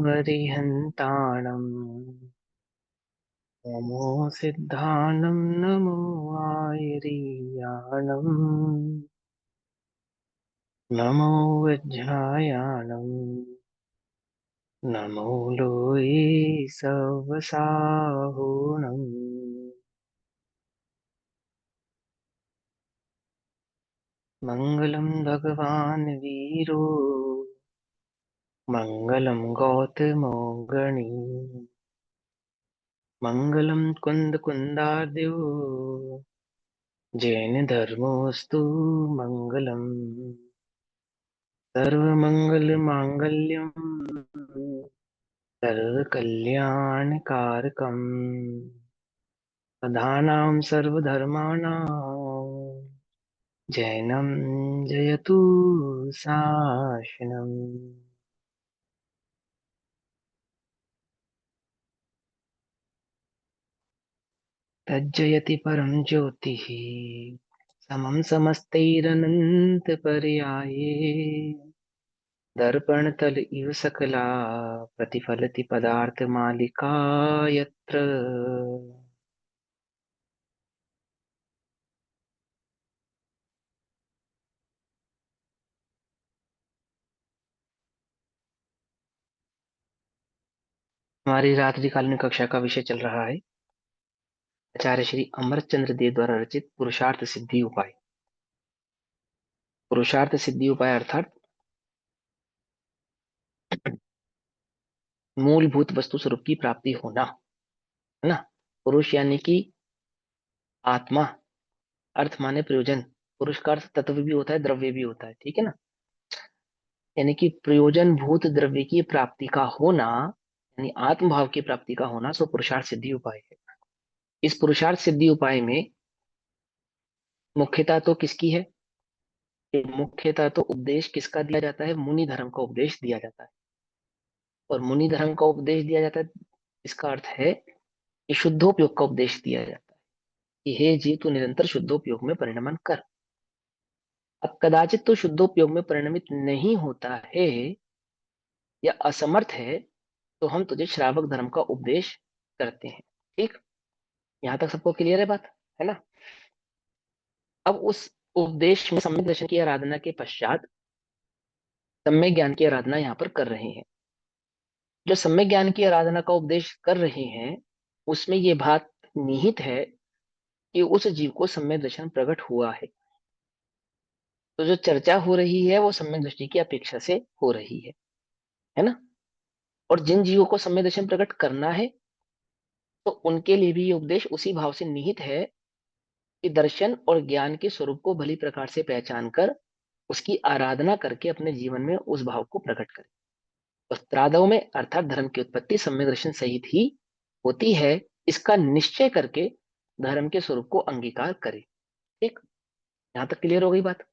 अरिहन्ताणम् नमो सिद्धाणं नमो आयरीयाणम् नमो वज्रायाणम् नमो लोये सवसाहुणम् मङ्गलं भगवान् वीरो मङ्गलं गौतमो गणी मङ्गलं कुन्दकुन्दार्यो जैनधर्मोऽस्तु मङ्गलम् सर्वमङ्गलमाङ्गल्यम् सर्वकल्याणकारकम् सदानां सर्वधर्माणां जैनं जयतु शासनम्। तज्जयति परं ज्योतिः समं समस्तैरनन्तपर्याये दर्पणतल इव सकला प्रतिफलति पदार्थमालिका यत्र। हमारी रात्रिकालीन कक्षा का विषय चल रहा है आचार्य श्री अमरचंद्र देव द्वारा रचित पुरुषार्थ सिद्धि उपाय। पुरुषार्थ सिद्धि उपाय अर्थात मूलभूत वस्तु स्वरूप की प्राप्ति होना, है ना। पुरुष यानी कि आत्मा, अर्थ माने प्रयोजन। पुरुष का अर्थ तत्व भी होता है, द्रव्य भी होता है, ठीक है ना। यानी कि प्रयोजन भूत द्रव्य की प्राप्ति का होना, यानी आत्म भाव की प्राप्ति का होना, सो पुरुषार्थ सिद्धि उपाय है। इस पुरुषार्थ सिद्धि उपाय में मुख्यता तो किसकी है? कि मुख्यता तो उपदेश किसका दिया जाता है? मुनि धर्म का उपदेश दिया जाता है। और मुनि धर्म का उपदेश दिया जाता है, इसका अर्थ है कि शुद्धोपयोग का उपदेश दिया जाता है कि हे जीव, तू निरंतर शुद्धोपयोग में परिणमन कर। अब कदाचित तो शुद्धोपयोग में परिणमित नहीं होता है या असमर्थ है, तो हम तुझे श्रावक धर्म का उपदेश करते हैं। ठीक, यहां तक सबको क्लियर है बात, है ना। अब उस उपदेश में सम्यक दर्शन की आराधना के पश्चात सम्यक ज्ञान की आराधना यहाँ पर कर रहे हैं। जो सम्यक ज्ञान की आराधना का उपदेश कर रहे हैं उसमें ये बात निहित है कि उस जीव को सम्यक दर्शन प्रकट हुआ है। तो जो चर्चा हो रही है वो सम्यक दृष्टि की अपेक्षा से हो रही है ना। और जिन जीवों को सम्यक दर्शन प्रकट करना है तो उनके लिए भी ये उपदेश उसी भाव से निहित है कि दर्शन और ज्ञान के स्वरूप को भली प्रकार से पहचान कर उसकी आराधना करके अपने जीवन में उस भाव को प्रकट करें। वस्त्रादव में अर्थात धर्म की उत्पत्ति सम्यक दर्शन सहित ही होती है, इसका निश्चय करके धर्म के स्वरूप को अंगीकार करे। ठीक, यहां तक क्लियर हो गई बात।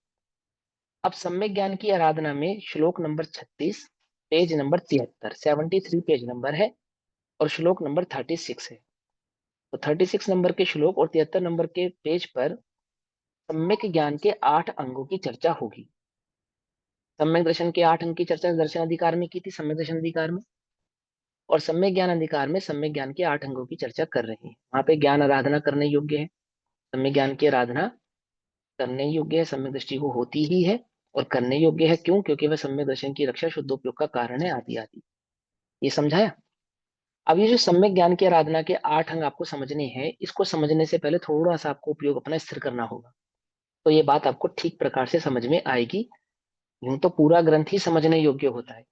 अब सम्यक ज्ञान की आराधना में श्लोक number 36, page number 73, 73 page number है और श्लोक नंबर 36 है। तो 36 नंबर के श्लोक और 73 नंबर के पेज पर सम्यक ज्ञान के 8 अंगों की चर्चा होगी। सम्यक दर्शन के 8 अंग की चर्चा दर्शन अधिकार में की थी, सम्यक दर्शन अधिकार में। और सम्यक ज्ञान अधिकार में सम्यक ज्ञान के 8 अंगों की चर्चा कर रहे हैं। वहां पे ज्ञान आराधना करने योग्य है, सम्यक ज्ञान की आराधना करने योग्य है, सम्यक दृष्टि को होती ही है और करने योग्य है। क्यों? क्योंकि वह सम्यक दर्शन की रक्षा शुद्धोपयोग का कारण है, आदि आदि। ये समझाया। अब ये जो सम्यक ज्ञान की आराधना के 8 अंग आपको समझने हैं, इसको समझने से पहले थोड़ा सा आपको उपयोग अपना स्थिर करना होगा, तो ये बात आपको ठीक प्रकार से समझ में आएगी। यूं तो पूरा ग्रंथ ही समझने योग्य होता है,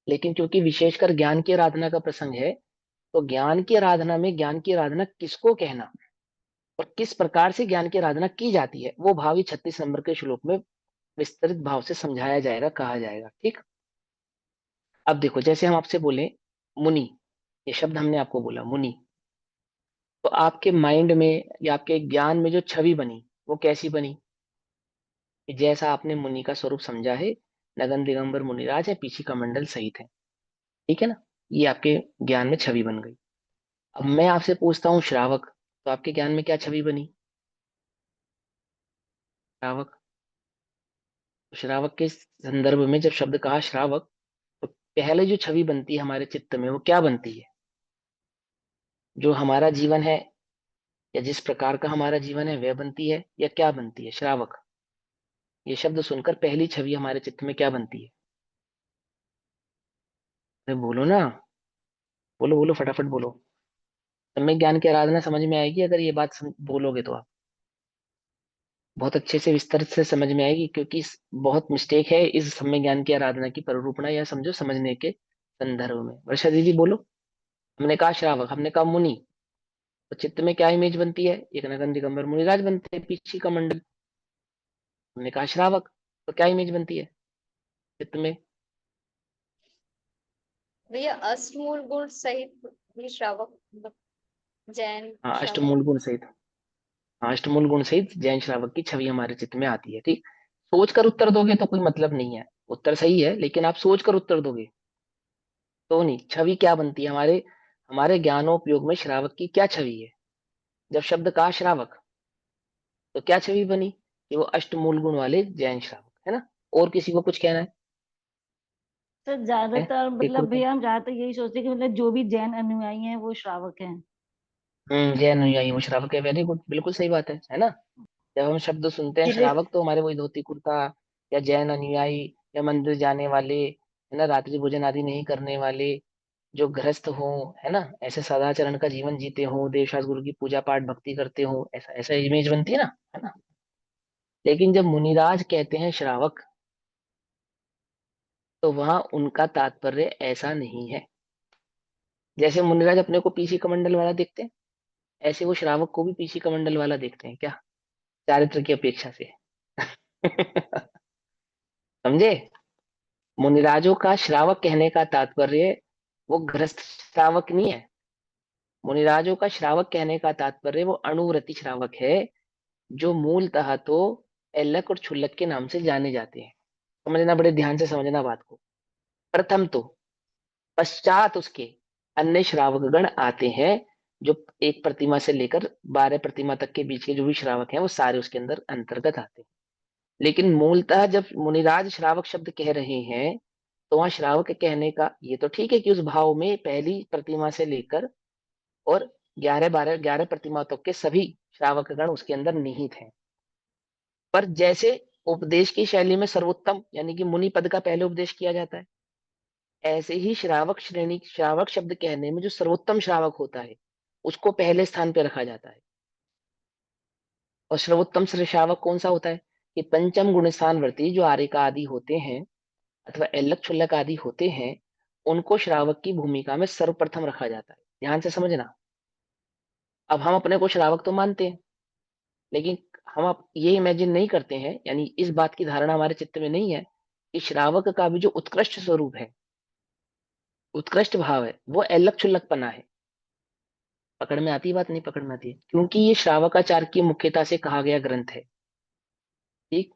लेकिन क्योंकि विशेषकर ज्ञान की आराधना का प्रसंग है, तो ज्ञान की आराधना में ज्ञान की आराधना किसको कहना और किस प्रकार से ज्ञान की आराधना की जाती है, वो भाव ही 36 नंबर के श्लोक में विस्तृत भाव से समझाया जाएगा, कहा जाएगा। ठीक, अब देखो, जैसे हम आपसे बोले मुनि, ये शब्द हमने आपको बोला मुनि, तो आपके माइंड में या आपके ज्ञान में जो छवि बनी वो कैसी बनी? कि जैसा आपने मुनि का स्वरूप समझा है, नगन दिगंबर मुनिराज है, पीछे का मंडल सहित है, ठीक है ना। ये आपके ज्ञान में छवि बन गई। अब मैं आपसे पूछता हूँ श्रावक, तो आपके ज्ञान में क्या छवि बनी? श्रावक, श्रावक के संदर्भ में जब शब्द कहा श्रावक, तो पहले जो छवि बनती है हमारे चित्त में, वो क्या बनती है? जो हमारा जीवन है, या जिस प्रकार का हमारा जीवन है वह बनती है, या क्या बनती है? श्रावक। ये शब्द सुनकर पहली छवि हमारे चित्त में क्या बनती है? अरे बोलो ना, बोलो बोलो, फटाफट बोलो। सम्यक ज्ञान की आराधना समझ में आएगी अगर ये बात बोलोगे तो आप बहुत अच्छे से विस्तार से समझ में आएगी, क्योंकि बहुत मिस्टेक है इस सम्यक ज्ञान की आराधना की परिरूपणा या समझो समझने के संदर्भ में। वर्षा दीदी बोलो। हमने कहा श्रावक, हमने कहा मुनि, तो चित्त में क्या इमेज बनती है? एक नगन दिगंबर मुनिराज बनते हैं, पीछे का मंडल। हमने कहा श्रावक, तो क्या इमेज बनती है चित्त में? भैया अष्टमूल गुण सहित भी श्रावक, मतलब जैन हाँ, श्रावक। अष्टमूल गुण सहित। हाँ, अष्टमूल गुण सहित जैन श्रावक की छवि हमारे चित्त में आती है। ठीक। सोच कर उत्तर दोगे तो कोई मतलब नहीं है, उत्तर सही है, लेकिन आप सोच कर उत्तर दोगे तो नहीं। छवि क्या बनती है हमारे हमारे ज्ञानोपयोग में? श्रावक की क्या छवि है? जब शब्द कहा श्रावक, तो क्या छवि बनी? कि वो अष्टमूल गुण वाले जैन श्रावक है ना। और किसी को कुछ कहना सर है? ज्यादातर एक मतलब और क्या? भैया हम ज्यादातर यही सोचते हैं कि मतलब जो भी जैन अनुयायी हैं वो श्रावक हैं। जैन अनुयायी वो श्रावक है, वेरी गुड, बिल्कुल सही बात है ना। जब हम शब्द सुनते हैं इसलिए श्रावक, तो हमारे वही धोती कुर्ता, या जैन अनुयायी, या मंदिर जाने वाले, है ना, रात्रि भोजन आदि नहीं करने वाले, जो गृहस्थ हो, है ना, ऐसे सदाचरण का जीवन जीते हो, देवशास्त्र गुरु की पूजा पाठ भक्ति करते हो, ऐसा ऐसा इमेज बनती है ना, है ना। लेकिन जब मुनिराज कहते हैं श्रावक, तो वहां उनका तात्पर्य ऐसा नहीं है। जैसे मुनिराज अपने को पीछे कमंडल वाला देखते हैं, ऐसे वो श्रावक को भी पीछे कमंडल वाला देखते हैं क्या? चारित्र की अपेक्षा से। समझे? मुनिराजों का श्रावक कहने का तात्पर्य वो गृहस्थ श्रावक नहीं है। मुनिराजों का श्रावक कहने का तात्पर्य वो अणुव्रती श्रावक है, जो मूलतः तो एल्लक और छुल्लक के नाम से जाने जाते हैं। समझना, बड़े ध्यान से समझना बात को। प्रथम तो, पश्चात उसके अन्य श्रावक गण आते हैं, जो एक प्रतिमा से लेकर 12 प्रतिमा तक के बीच के जो भी श्रावक हैं वो सारे उसके अंदर अंतर्गत आते हैं। लेकिन मूलतः जब मुनिराज श्रावक शब्द कह रहे हैं, तो वहां श्रावक कहने का ये तो ठीक है कि उस भाव में पहली प्रतिमा से लेकर और 11 प्रतिमा तक के सभी श्रावक गण उसके अंदर निहित हैं। पर जैसे उपदेश की शैली में सर्वोत्तम यानी कि मुनि पद का पहले उपदेश किया जाता है, ऐसे ही श्रावक श्रेणी, श्रावक शब्द कहने में जो सर्वोत्तम श्रावक होता है उसको पहले स्थान पर रखा जाता है। और सर्वोत्तम श्रावक कौन सा होता है? कि पंचम गुण स्थान वर्ती जो आर्य का आदि होते हैं, अथवा एल्लक छुल्लक आदि होते हैं, उनको श्रावक की भूमिका में सर्वप्रथम रखा जाता है। ध्यान से समझना। अब हम अपने को श्रावक तो मानते हैं, लेकिन हम अब ये इमेजिन नहीं करते हैं, यानी इस बात की धारणा हमारे चित्त में नहीं है कि श्रावक का भी जो उत्कृष्ट स्वरूप है, उत्कृष्ट भाव है, वो एल्लक छुल्लकपना है। पकड़ में आती है बात? नहीं पकड़ में आती है, क्योंकि ये श्रावकाचार की मुख्यता से कहा गया ग्रंथ है। ठीक।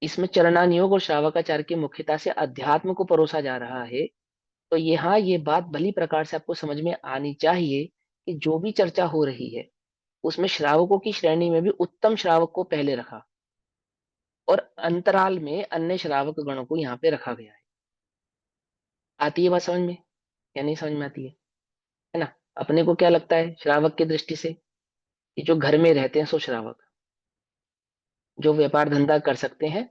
इसमें चरणान योग और श्रावकाचार की मुख्यता से अध्यात्म को परोसा जा रहा है। तो यहाँ ये बात भली प्रकार से आपको समझ में आनी चाहिए कि जो भी चर्चा हो रही है उसमें श्रावकों की श्रेणी में भी उत्तम श्रावक को पहले रखा, और अंतराल में अन्य श्रावक गणों को यहाँ पे रखा गया है। आती है बात समझ में या नहीं समझ में आती है ना? अपने को क्या लगता है श्रावक की दृष्टि से? कि जो घर में रहते हैं सो श्रावक, जो व्यापार धंधा कर सकते हैं,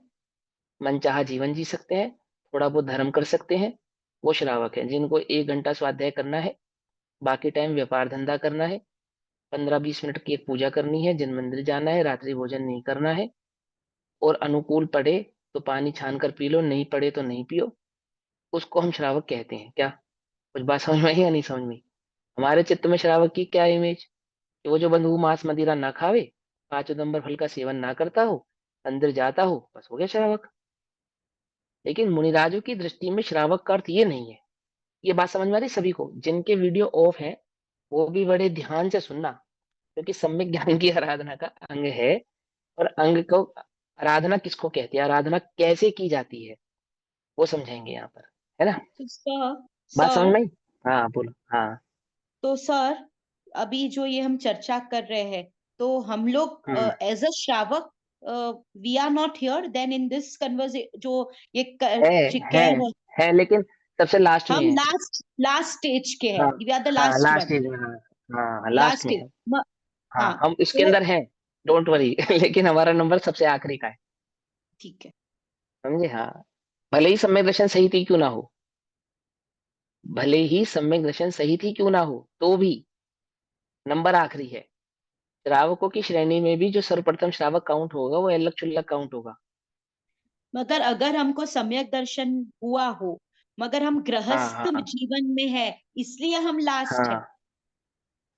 मनचाहा जीवन जी सकते हैं, थोड़ा बहुत धर्म कर सकते हैं, वो श्रावक हैं। जिनको 1 घंटा स्वाध्याय करना है, बाकी टाइम व्यापार धंधा करना है, 15-20 मिनट की एक पूजा करनी है, जिन मंदिर जाना है, रात्रि भोजन नहीं करना है, और अनुकूल पड़े तो पानी छान कर पी लो, नहीं पड़े तो नहीं पियो, उसको हम श्रावक कहते हैं। क्या कुछ बात समझ में आई या नहीं समझ में? हमारे चित्त में श्रावक की क्या इमेज? कि वो जो बंधु मांस मदिरा ना खावे, 5 उदंबर फल का सेवन ना करता हो, मंदिर जाता हो, बस हो गया श्रावक। लेकिन मुनिराजों की दृष्टि में श्रावक का अर्थ ये नहीं है। ये बात समझ में आ रही सभी को? जिनके वीडियो ऑफ है वो भी बड़े ध्यान से सुनना, क्योंकि सम्यक ज्ञान की आराधना का अंग है। और अंग को आराधना किसको कहती है, आराधना कैसे की जाती है, वो समझेंगे यहाँ पर, है ना। तो सर बात समझ सर में आई? हाँ बोलो। हाँ। तो सर अभी जो ये हम चर्चा कर रहे हैं, तो हम लोग हम्म। एज अ श्रावक we are not here then in this converse जो ये है कह है रहे। है, लेकिन सबसे लास्ट में हम है। लास्ट लास्ट स्टेज के हैं, हाँ वी आर द हाँ, लास्ट लास्ट वन, स्टेज में, हाँ हाँ लास्ट लास्ट में स्टेज। है। हाँ, हाँ हम इसके तो अंदर हैं, डोंट वरी। लेकिन हमारा नंबर सबसे आखिरी का है, ठीक है। समझे? हाँ, भले ही सम्यक दर्शन सही थी क्यों ना हो, भले ही सम्यक दर्शन सही थी क्यों ना हो, तो भी नंबर आखिरी है। श्रावकों की श्रेणी में भी जो सर्वप्रथम श्रावक काउंट होगा वो अलग चुल्लक काउंट होगा। मगर अगर हमको सम्यक दर्शन हुआ हो, मगर हम हाँ गृहस्थ हाँ जीवन में है, इसलिए हम लास्ट है। हाँ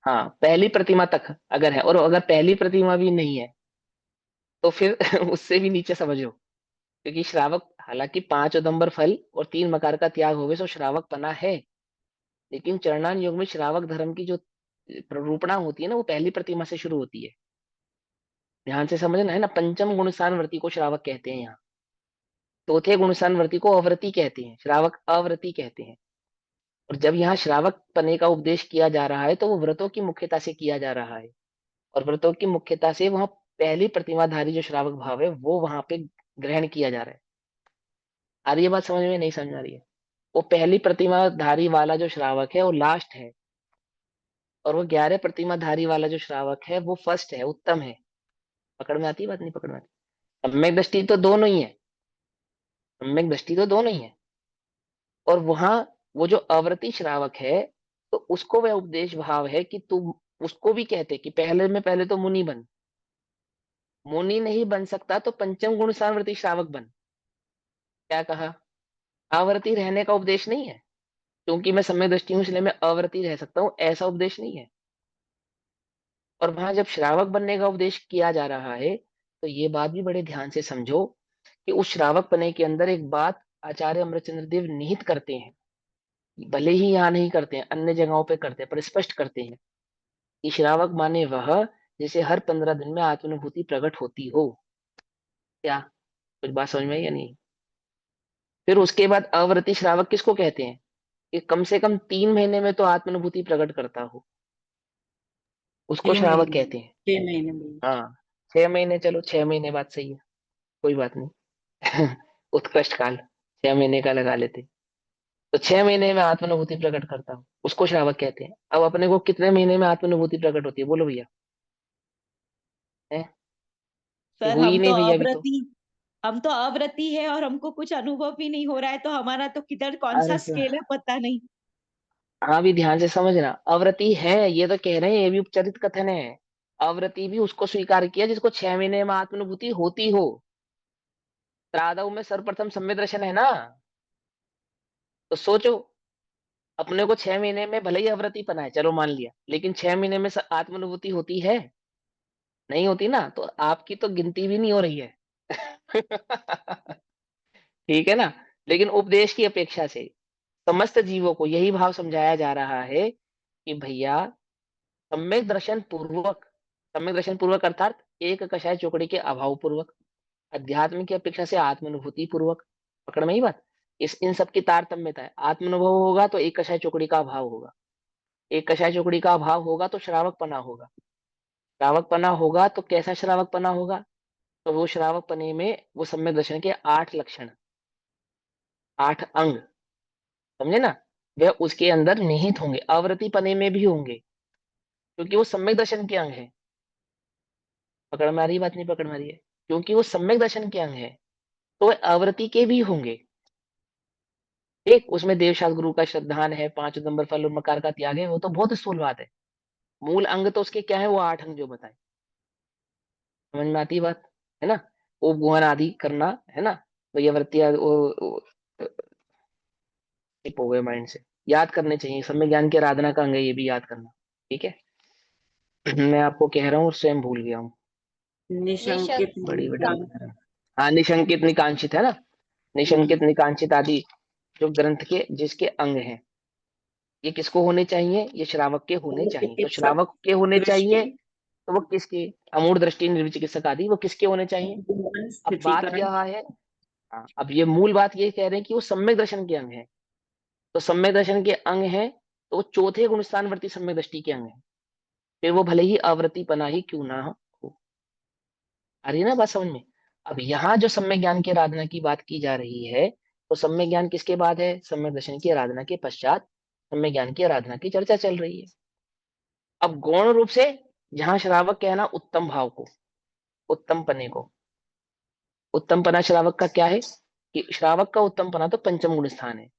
हाँ, पहली प्रतिमा तक अगर है, और अगर पहली प्रतिमा भी नहीं है तो फिर उससे भी नीचे समझो। क्योंकि श्रावक, हालांकि 5 उदंबर फल और 3 मकार का त्याग होवे सो श्रावक पना है, लेकिन चरणान योग में श्रावक धर्म की जो प्ररूपणा होती है ना, वो पहली प्रतिमा से शुरू होती है। ध्यान से समझना है ना, पंचम गुणस्थान वर्ती को श्रावक कहते हैं यहाँ, चौथे गुणस्थान वर्ती को अवृति कहते हैं, श्रावक अवृति कहते हैं। और जब यहाँ श्रावक पने का उपदेश किया जा रहा है तो वो व्रतों की मुख्यता से किया जा रहा है, और व्रतों की मुख्यता से वहां पहली प्रतिमाधारी जो श्रावक भाव है वो वहां पे ग्रहण किया जा रहा है। आ रही है बात समझ में? नहीं समझ आ रही है? वो पहली प्रतिमाधारी वाला जो श्रावक है वो लास्ट है, और वो 11 प्रतिमाधारी वाला जो श्रावक है वो फर्स्ट है, उत्तम है। पकड़ में आती है बात? नहीं पकड़ में आती? सम्यक दृष्टि तो दोनों ही है, सम्यक दृष्टि तो दोनों ही है। और वहां वो जो अवृति श्रावक है, तो उसको वह उपदेश भाव है कि तू, उसको भी कहते कि पहले में पहले तो मुनि बन, मुनि नहीं बन सकता तो पंचम गुण सावर्ती श्रावक बन। क्या कहा? आवर्ती रहने का उपदेश नहीं है, क्योंकि मैं सम्यक दृष्टि हूं इसलिए मैं आवर्ती रह सकता हूं, ऐसा उपदेश नहीं है। और वहां जब श्रावक बनने का उपदेश किया जा रहा है, तो ये बात भी बड़े ध्यान से समझो कि उस श्रावक पने के अंदर एक बात आचार्य अमृतचंद्र देव निहित करते हैं, भले ही यहाँ नहीं करते हैं, अन्य जगहों पे करते हैं, पर स्पष्ट करते हैं कि श्रावक माने वह जिसे हर 15 दिन में आत्मानुभूति प्रकट होती हो। क्या कुछ बात समझ में आई या नहीं? फिर उसके बाद अव्रति श्रावक किसको कहते हैं? कि कम से कम 3 महीने में तो आत्मानुभूति प्रकट करता हो, उसको 6 महीने, श्रावक कहते हैं। 6 महीने में। हाँ, 6 महीने, चलो 6 महीने बात सही है, कोई बात नहीं। उत्कृष्ट काल 6 महीने का लगा लेते, तो 6 महीने में आत्मानुभूति प्रकट करता हूँ, उसको श्रावक कहते हैं। अब अपने को कितने महीने में आत्मानुभूति प्रकट होती है, बोलो भैया? है कि सर हुई नहीं भैया अभी तो? हम तो अव्रती है और हमको कुछ अनुभव भी नहीं हो रहा है, तो हमारा तो किधर कौन सा अरे तो स्केल है पता नहीं। हाँ, भी ध्यान से समझना, अव्रति है ये तो कह रहे हैं, ये भी उपचरित कथन है। अव्रति भी उसको स्वीकार किया जिसको 6 महीने में आत्मानुभूति होती हो। त्रादव में सर्वप्रथम सम्यक दर्शन है ना, तो सोचो, अपने को 6 महीने में भले ही अव्रति पना है, चलो मान लिया, लेकिन 6 महीने में आत्मानुभूति होती है? नहीं होती ना, तो आपकी तो गिनती भी नहीं हो रही है। ठीक है ना? लेकिन उपदेश की अपेक्षा से समस्त जीवों को यही भाव समझाया जा रहा है कि भैया, सम्यक दर्शन पूर्वक, सम्यक दर्शन पूर्वक अर्थात एक कषाय चौकड़ी के अभाव पूर्वक, अध्यात्म की अपेक्षा से आत्मानुभूति पूर्वक। पकड़ में ही बात? इस इन सब की तारतम्यता है। आत्मानुभव होगा तो एक कषाय चौकड़ी का अभाव होगा, एक कषाय चौकड़ी का अभाव होगा तो श्रावक पना होगा, श्रावक पना होगा तो कैसा श्रावक पना होगा? तो वो श्रावक पने में वो सम्यक दर्शन के 8 लक्षण, 8 अंग, समझे ना, वह उसके अंदर निहित होंगे, आवृत्ति पने में भी होंगे, क्योंकि वो सम्यक दर्शन के अंग है। पकड़ में आ रही है बात? नहीं पकड़ में आ रही है? क्योंकि वो सम्यक दर्शन के अंग है, तो वह आवृत्ति के भी होंगे। एक उसमें देवशास्त्र गुरु का श्रद्धान है, 5 नंबर फल और मकार का त्याग है, वो तो बहुत स्थूल बात है। मूल अंग तो उसके क्या है? वो 8 अंग जो बताए। समझ में आती है बात? है ना? उपगुहन आदि करना, है ना? तो ये वृत्ति टिप हो गए माइंड से, याद करने चाहिए, सम्यक ज्ञान की आराधना का अंग है, ये भी याद करना। ठीक है? मैं आपको कह रहा हूँ और स्वयं भूल गया हूँ। निशंकित बड़ी बड़ी निकांत। हाँ, निशंकित निकांक्षित है ना, निशंकित निकांक्षित आदि जो ग्रंथ के जिसके अंग हैं, ये किसको होने चाहिए? ये श्रावक के होने चाहिए। तो चिकित्सक श्रावक के होने दृष्टि, चाहिए, तो वो किसके? अमूढ़ दृष्टि, निर्विचिकित्सक आदि, वो किसके होने चाहिए? गुण अब बात स्थितिकरण। क्या है? हाँ, अब ये मूल बात ये कह रहे हैं कि वो सम्यक दर्शन के अंग है, तो सम्यक दर्शन के अंग है, तो वो चौथे गुणस्थानवर्ती सम्यक दृष्टि के अंग है, फिर वो भले ही आवृत्ति पना ही क्यों ना हो। आ रही है ना बात समझ में? अब यहाँ जो सम्यक ज्ञान की आराधना की बात की जा रही है, तो सम्यक ज्ञान किसके बाद है? सम्यक दर्शन की आराधना के पश्चात सम्यक ज्ञान की आराधना की चर्चा चल रही है। अब गौण रूप से जहां श्रावक कहना उत्तम भाव को, उत्तम पने को, उत्तम पना श्रावक का क्या है कि श्रावक का उत्तम पना तो पंचम गुण स्थान है,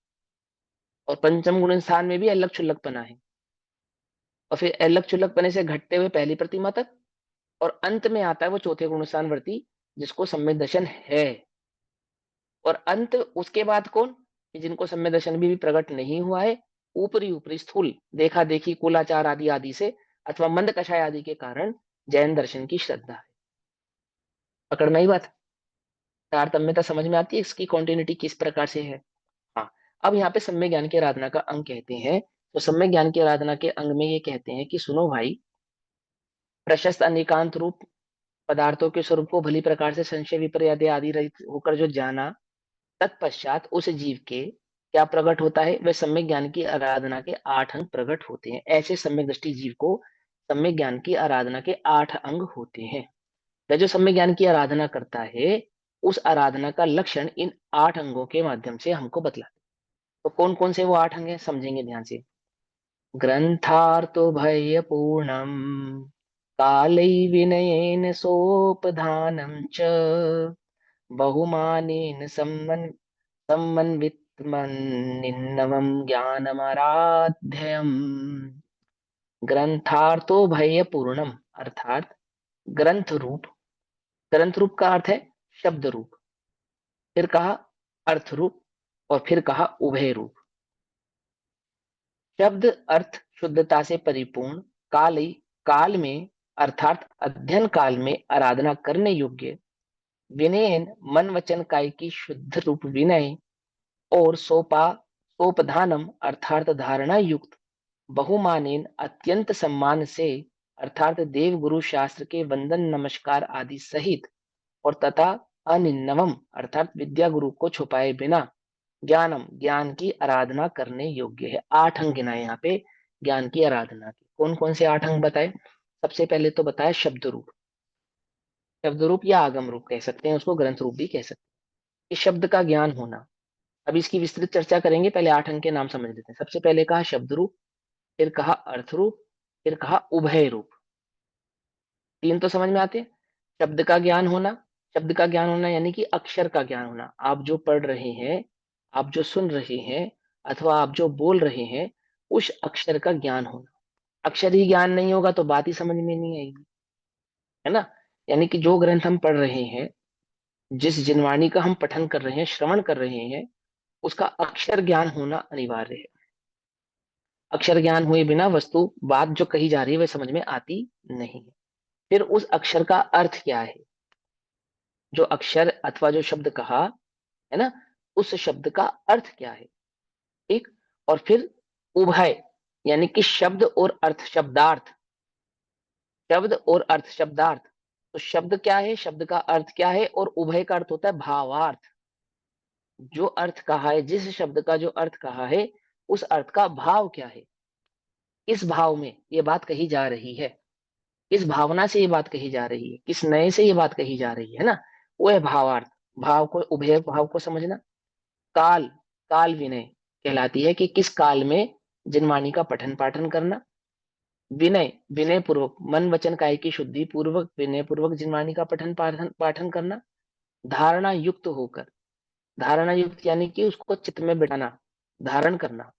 और पंचम गुण स्थान में भी अलग चुल्लक पना है, और फिर अलग चुल्लक पने से घटते हुए पहली प्रतिमा तक, और अंत में आता है वो चौथे गुण स्थान वर्ती जिसको सम्यक दर्शन है। और अंत उसके बाद कौन? कि जिनको सम्यक दर्शन भी प्रकट नहीं हुआ है, ऊपरी ऊपरी स्थूल देखा देखी कुलाचार आदि आदि से अथवा मंद कषाय आदि के कारण जैन दर्शन की श्रद्धा है। पकड़ना ही बात, तारतम्यता समझ में आती है, इसकी कॉन्टिन्यूटी किस प्रकार से है। हाँ, अब यहाँ पे सम्यक ज्ञान की आराधना का अंग कहते हैं, तो सम्यक ज्ञान की आराधना के अंग में ये कहते हैं कि सुनो भाई, प्रशस्त अनेकांत रूप पदार्थों के स्वरूप को भली प्रकार से संशय विपर्य आदि रहित होकर जो जाना, तत्पश्चात उस जीव के क्या प्रकट होता है? वह सम्यक ज्ञान की आराधना के 8 अंग प्रकट होते हैं। ऐसे सम्यक दृष्टि जीव को सम्यक ज्ञान की आराधना के 8 अंग होते हैं। वह जो सम्यक ज्ञान की आराधना करता है, उस आराधना का लक्षण इन 8 अंगों के माध्यम से हमको बतलाते। तो कौन कौन से वो 8 अंग हैं, समझेंगे ध्यान से। ग्रंथार्थो भय पूर्णम कालै विनयेन सोपधानम च बहुमानेन समन्वितमन्निन्नवं ज्ञानमराध्ययम्। ग्रंथार्थो भय पूर्णम अर्थात ग्रंथ रूप, ग्रंथ रूप का अर्थ है शब्द रूप, फिर कहा अर्थ रूप, और फिर कहा उभय रूप। शब्द अर्थ शुद्धता से परिपूर्ण, काल काल में अर्थात अध्ययन काल में आराधना करने योग्य, विनयन मन वचन काय की शुद्ध रूप विनय, और सोपधानम अर्थात धारणा युक्त, बहुमानेन अत्यंत सम्मान से अर्थात देव गुरु शास्त्र के वंदन नमस्कार आदि सहित, और तथा अनिन्नवम अर्थात विद्या गुरु को छुपाए बिना ज्ञानम ज्ञान की आराधना करने योग्य है। 8 अंग गिनाए यहाँ पे ज्ञान की आराधना के। कौन कौन से 8 अंग बताए? सबसे पहले तो बताया शब्द रूप, शब्द रूप या आगम रूप कह सकते हैं उसको, ग्रंथ रूप भी कह सकते हैं। इस शब्द का ज्ञान होना, अब इसकी विस्तृत चर्चा करेंगे, पहले 8 अंग के नाम समझ लेते हैं। सबसे पहले कहा शब्द रूप, फिर कहा अर्थ रूप, फिर कहा उभय रूप। 3 तो समझ में आते हैं। शब्द का ज्ञान होना, शब्द का ज्ञान होना यानी कि अक्षर का ज्ञान होना, आप जो पढ़ रहे हैं, आप जो सुन रहे हैं, अथवा आप जो बोल रहे हैं, उस अक्षर का ज्ञान होना। अक्षर ही ज्ञान नहीं होगा तो बात ही समझ में नहीं आएगी, है ना। यानी कि जो ग्रंथ हम पढ़ रहे हैं, जिस जिनवाणी का हम पठन कर रहे हैं, श्रवण कर रहे हैं, उसका अक्षर ज्ञान होना अनिवार्य है। अक्षर ज्ञान हुए बिना वस्तु बात जो कही जा रही है वह समझ में आती नहीं है। फिर उस अक्षर का अर्थ क्या है, जो अक्षर अथवा जो शब्द कहा है ना, उस शब्द का अर्थ क्या है, ठीक। और फिर उभय यानी कि शब्द और अर्थ शब्दार्थ, शब्द और अर्थ शब्दार्थ। तो शब्द क्या है, शब्द का अर्थ क्या है, और उभय का अर्थ होता है भावार्थ। जो अर्थ कहा है, जिस शब्द का जो अर्थ कहा है, उस अर्थ का भाव क्या है, किस भाव में ये बात कही जा रही है, किस भावना से ये बात कही जा रही है, किस नए से ये बात कही जा रही है ना, वो है भावार्थ। भाव को, उभय भाव को समझना। काल, काल विनय कहलाती है कि किस काल में जिनवाणी का पठन पाठन करना। विनय, विनय पूर्वक मन वचन काय की शुद्धि पूर्वक विनय पूर्वक जिनवाणी का पठन पाठन पाठन करना। धारणा युक्त होकर, धारणा युक्त यानी कि उसको चित्त में बिठाना, धारण करना।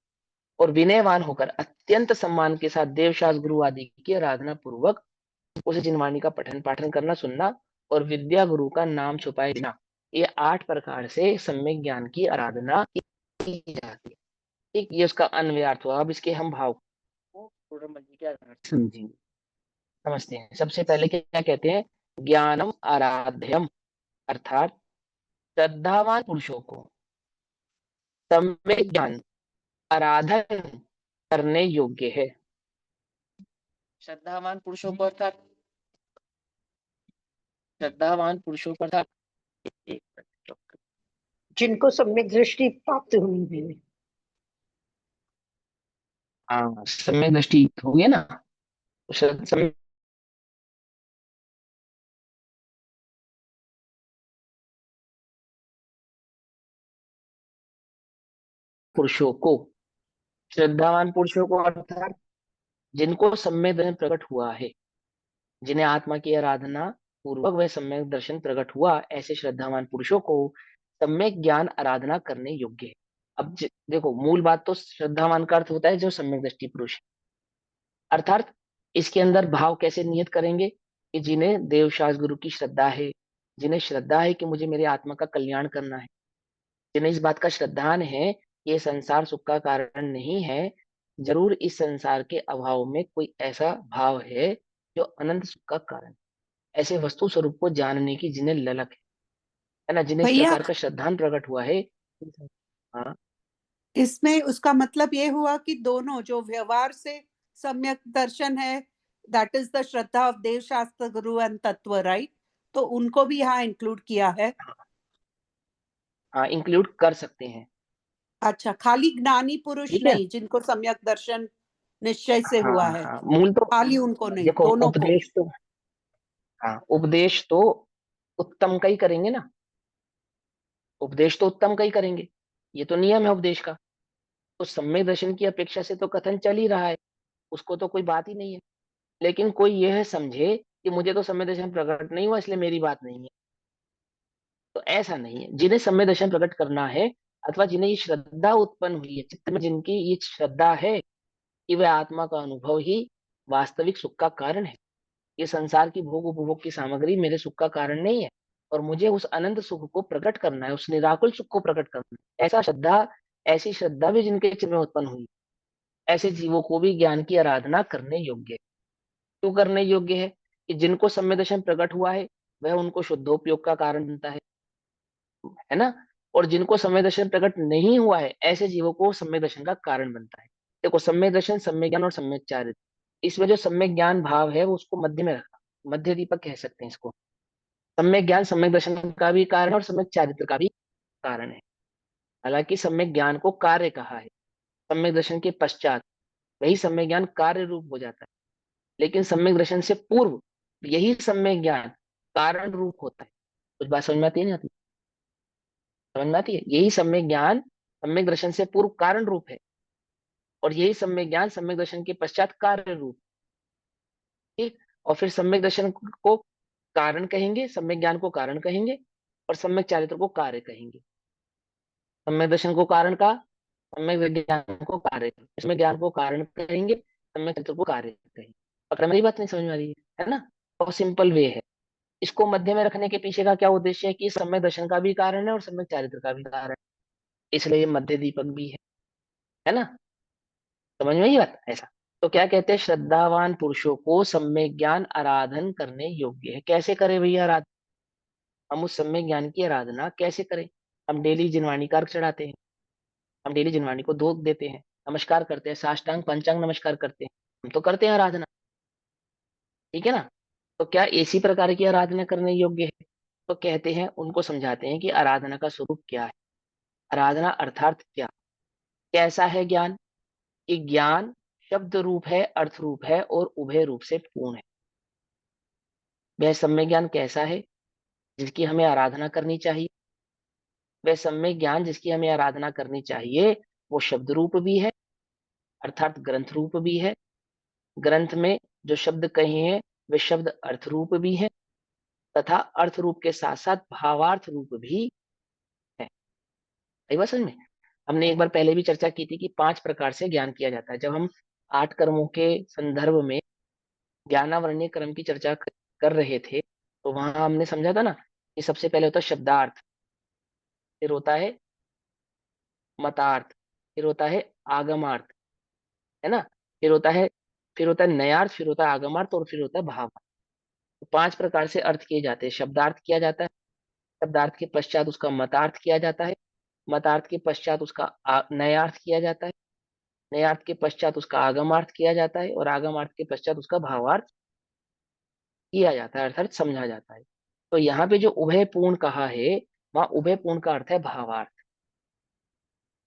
और विनयवान होकर अत्यंत सम्मान के साथ देवशास्त्र गुरु आदि की आराधना पूर्वक उस जिनवाणी का पठन पाठन करना, सुनना, और विद्या गुरु का नाम छुपाए बिना। ये 8 प्रकार से सम्यक ज्ञान की आराधना की जाती है, ठीक। ये उसका अन्वय अर्थ हुआ। अब इसके हम भाव को पूर्णमंडी के आधार से समझेंगे, समझते हैं। सबसे पहले क्या कहते हैं? ज्ञानम आराध्यम अर्थात श्रद्धावान पुरुषों को सम्यक ज्ञान आराधन करने योग्य है। श्रद्धावान पुरुषों को अर्थात श्रद्धावान पुरुषों को अर्थात जिनको सम्यक दृष्टि प्राप्त हुई है। हाँ, सम्यक दृष्टि हो गया ना, सम्यक पुरुषों को, श्रद्धावान पुरुषों को अर्थात जिनको सम्यक दर्शन प्रकट हुआ है, जिन्हें आत्मा की आराधना पूर्वक वह सम्यक दर्शन प्रकट हुआ, ऐसे श्रद्धावान पुरुषों को सम्यक ज्ञान आराधना करने योग्य है। अब देखो, मूल बात तो श्रद्धावान का अर्थ होता है जो सम्यक दृष्टि पुरुष है। अर्थात इसके अंदर भाव कैसे नियत करेंगे कि जिन्हें देवशास्त्र गुरु की श्रद्धा है, जिन्हें श्रद्धा है कि मुझे मेरी आत्मा का कल्याण करना है, जिन्हें इस बात का श्रद्धान है कि ये संसार सुख का कारण नहीं है, जरूर इस संसार के अभाव में कोई ऐसा भाव है जो अनंत सुख का कारण है। ऐसे वस्तु स्वरूप को जानने की जिन्हें ललक है ना, जिन्हें इस भैया प्रकार का श्रद्धान प्रकट हुआ है। हाँ, इसमें उसका मतलब ये हुआ कि दोनों जो व्यवहार से सम्यक दर्शन है, दैट इज द श्रद्धा ऑफ देव शास्त्र गुरु एंड तत्व, राइट? तो उनको भी यहाँ इंक्लूड किया है। हाँ, इंक्लूड कर सकते हैं। अच्छा, खाली ज्ञानी पुरुष ठीक है। नहीं जिनको सम्यक दर्शन निश्चय से हुआ हाँ है, हाँ, मूल तो खाली उनको नहीं, देखो, दोनों को। उपदेश तो, हाँ, उपदेश तो उत्तम का ही करेंगे ना, उपदेश तो उत्तम का ही करेंगे, ये तो नियम है उपदेश का। तो सम्यक दर्शन की अपेक्षा से तो कथन चल ही रहा है, उसको तो कोई बात ही नहीं है। लेकिन कोई यह समझे कि मुझे तो सम्यक दर्शन प्रकट नहीं हुआ इसलिए मेरी बात नहीं है, तो ऐसा नहीं है। जिन्हें सम्यक दर्शन प्रकट करना है, अथवा जिन्हें ये श्रद्धा उत्पन्न हुई है चित्त में, जिनकी ये श्रद्धा है कि वह आत्मा का अनुभव ही वास्तविक सुख का कारण है, ये संसार की भोग उपभोग की सामग्री मेरे सुख का कारण नहीं है, और मुझे उस अनंत सुख को प्रकट करना है, उस निराकुल सुख को प्रकट करना है, ऐसी श्रद्धा भी जिनके चित्त में उत्पन्न हुई, ऐसे जीवों को भी ज्ञान की आराधना करने योग्य है। क्यों करने योग्य है? कि जिनको सम्यक दर्शन प्रकट हुआ है वह उनको शुद्धोपयोग का कारण बनता है ना, और जिनको सम्यक दर्शन प्रकट नहीं हुआ है ऐसे जीवों को सम्यक दर्शन का कारण बनता है। देखो, सम्यक दर्शन, सम्यक ज्ञान और सम्यक चारित्र, इसमें जो सम्यक ज्ञान भाव है वो उसको मध्य में रखा, मध्य दीपक कह सकते हैं इसको। सम्यक ज्ञान सम्यक दर्शन का भी कारण है और सम्यक चारित्र का भी कारण है। हालांकि सम्यक ज्ञान को कार्य कहा है, सम्यक दर्शन के पश्चात वही सम्यक ज्ञान कार्य रूप हो जाता है, लेकिन सम्यक दर्शन से पूर्व यही सम्यक ज्ञान कारण रूप होता है। कुछ बात समझ में आती है, नहीं आती? समझ में आती है? यही सम्यक ज्ञान सम्यक दर्शन से पूर्व कारण रूप है, और यही सम्यक ज्ञान सम्यक दर्शन के पश्चात कार्य रूप। ठीक, और फिर सम्यक दर्शन को कारण कहेंगे, सम्यक ज्ञान को कारण कहेंगे, और सम्यक चारित्र को कार्य कहेंगे। सम्यक दर्शन को कारण का, सम्यक ज्ञान को कार्य, सम्यक ज्ञान को कारण कहेंगे, सम्यक चारित्र को कार्य कहेंगे। पकड़ मेरी बात नहीं समझ में आ रही है ना? बहुत सिंपल वे है। इसको मध्य में रखने के पीछे का क्या उद्देश्य है कि सम्यक दर्शन का भी कारण है और सम्यक चारित्र का भी कारण है, इसलिए ये मध्य दीपक भी है ना? समझ में ही बात ऐसा। तो क्या कहते हैं, श्रद्धावान पुरुषों को सम्यक ज्ञान आराधन करने योग्य है। कैसे करें भैया आराधना? हम उस सम्यक ज्ञान की आराधना कैसे करें? हम डेली जिनवाणी का अर्घ चढ़ाते हैं, हम डेली जिनवाणी को धूप देते हैं, नमस्कार करते हैं, साष्टांग पंचांग नमस्कार करते हैं, हम तो करते हैं आराधना, ठीक है ना? तो क्या इसी प्रकार की आराधना करने योग्य है? तो कहते हैं, उनको समझाते हैं कि आराधना का स्वरूप क्या है, आराधना अर्थात क्या, कैसा है ज्ञान? कि ज्ञान शब्द रूप है, अर्थ रूप है और उभय रूप से पूर्ण है। वह सम्यक ज्ञान कैसा है जिसकी हमें आराधना करनी चाहिए? वह सम्यक ज्ञान जिसकी हमें आराधना करनी चाहिए वो शब्द रूप भी है, अर्थात ग्रंथ रूप भी है। ग्रंथ में जो शब्द कहे हैं वे शब्द अर्थ रूप भी है, तथा अर्थ रूप के साथ साथ भावार्थ रूप भी है। सही बात समझ में? हमने एक बार पहले भी चर्चा की थी कि 5 प्रकार से ज्ञान किया जाता है। जब हम 8 कर्मों के संदर्भ में ज्ञानावरणीय क्रम की चर्चा कर रहे थे, तो वहां हमने समझा था ना कि सबसे पहले होता है शब्दार्थ, फिर होता है मतार्थ, फिर होता है आगमार्थ, है ना? फिर होता है नयार्थ, फिर होता है आगमार्थ, और फिर होता है भावार्थ। तो 5 प्रकार से अर्थ किए जाते हैं। शब्दार्थ किया जाता है, शब्दार्थ के पश्चात उसका मतार्थ किया जाता है, मतार्थ के पश्चात उसका नयार्थ किया जाता है, नयार्थ के पश्चात उसका आगमार्थ किया जाता है, और आगमार्थ के पश्चात उसका भावार्थ किया जाता है, अर्थात समझा जाता है। तो यहाँ पे जो उभय पूर्ण कहा है, वहां उभय पूर्ण का अर्थ है भावार्थ।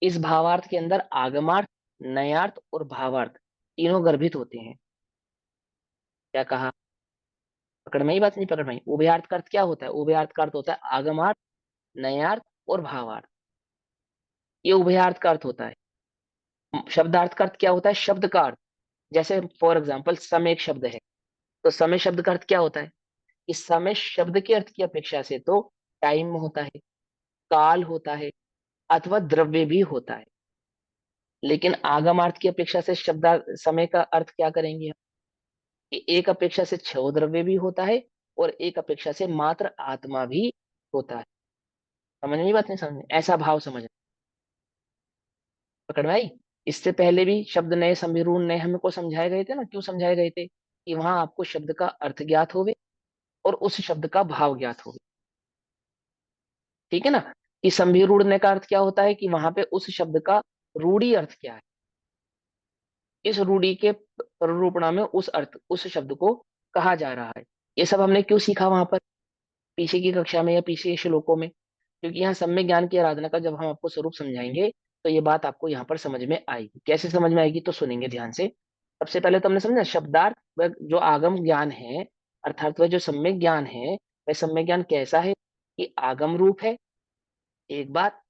इस भावार्थ के अंदर आगमार्थ, नयार्थ और भावार्थ तीनों गर्भित होते हैं। क्या कहा? पकड़ में ही बात नहीं? पकड़ में ही। उभयार्थ का अर्थ क्या होता है? उभयार्थ का अर्थ होता है आगमार्थ, नयार्थ और भावार्थ, ये उभयार्थ का अर्थ होता है। शब्दार्थ का अर्थ क्या होता है? शब्द का अर्थ। जैसे फॉर एग्जाम्पल समय एक शब्द है, तो समय शब्द का अर्थ क्या होता है? कि समय शब्द के अर्थ की अपेक्षा से तो टाइम होता है, काल होता है, अथवा द्रव्य भी होता है। लेकिन आगमार्थ की अपेक्षा से शब्द समय का अर्थ क्या करेंगे हम? कि एक अपेक्षा से क्षय द्रव्य भी होता है और एक अपेक्षा से मात्र आत्मा भी होता है। समझ में बात? नहीं समझ में? ऐसा भाव समझ पकड़ में आई? इससे पहले भी शब्द नए संविरूढ़ नए हमको समझाए गए थे ना। क्यों समझाए गए थे? कि वहां आपको शब्द का अर्थ ज्ञात होवे और उस शब्द का भाव ज्ञात होवे। ठीक है ना? कि संविरूढ़ का अर्थ क्या होता है? कि वहां पे उस शब्द का रूढ़ी अर्थ क्या है, इस रूढ़ी के प्ररूपणा में उस अर्थ उस शब्द को कहा जा रहा है। ये सब हमने क्यों सीखा वहां पर, पीछे की कक्षा में या पीछे के श्लोकों में? क्योंकि यहाँ सम्यक ज्ञान की आराधना का जब हम आपको स्वरूप समझाएंगे तो ये बात आपको यहाँ पर समझ में आएगी। कैसे समझ में आएगी? तो सुनेंगे ध्यान से। सबसे पहले तो हमने समझा शब्दार्थ वह जो आगम ज्ञान है, अर्थात वह जो सम्यक ज्ञान है, वह सम्यक ज्ञान कैसा है? कि आगम रूप है। एक बात,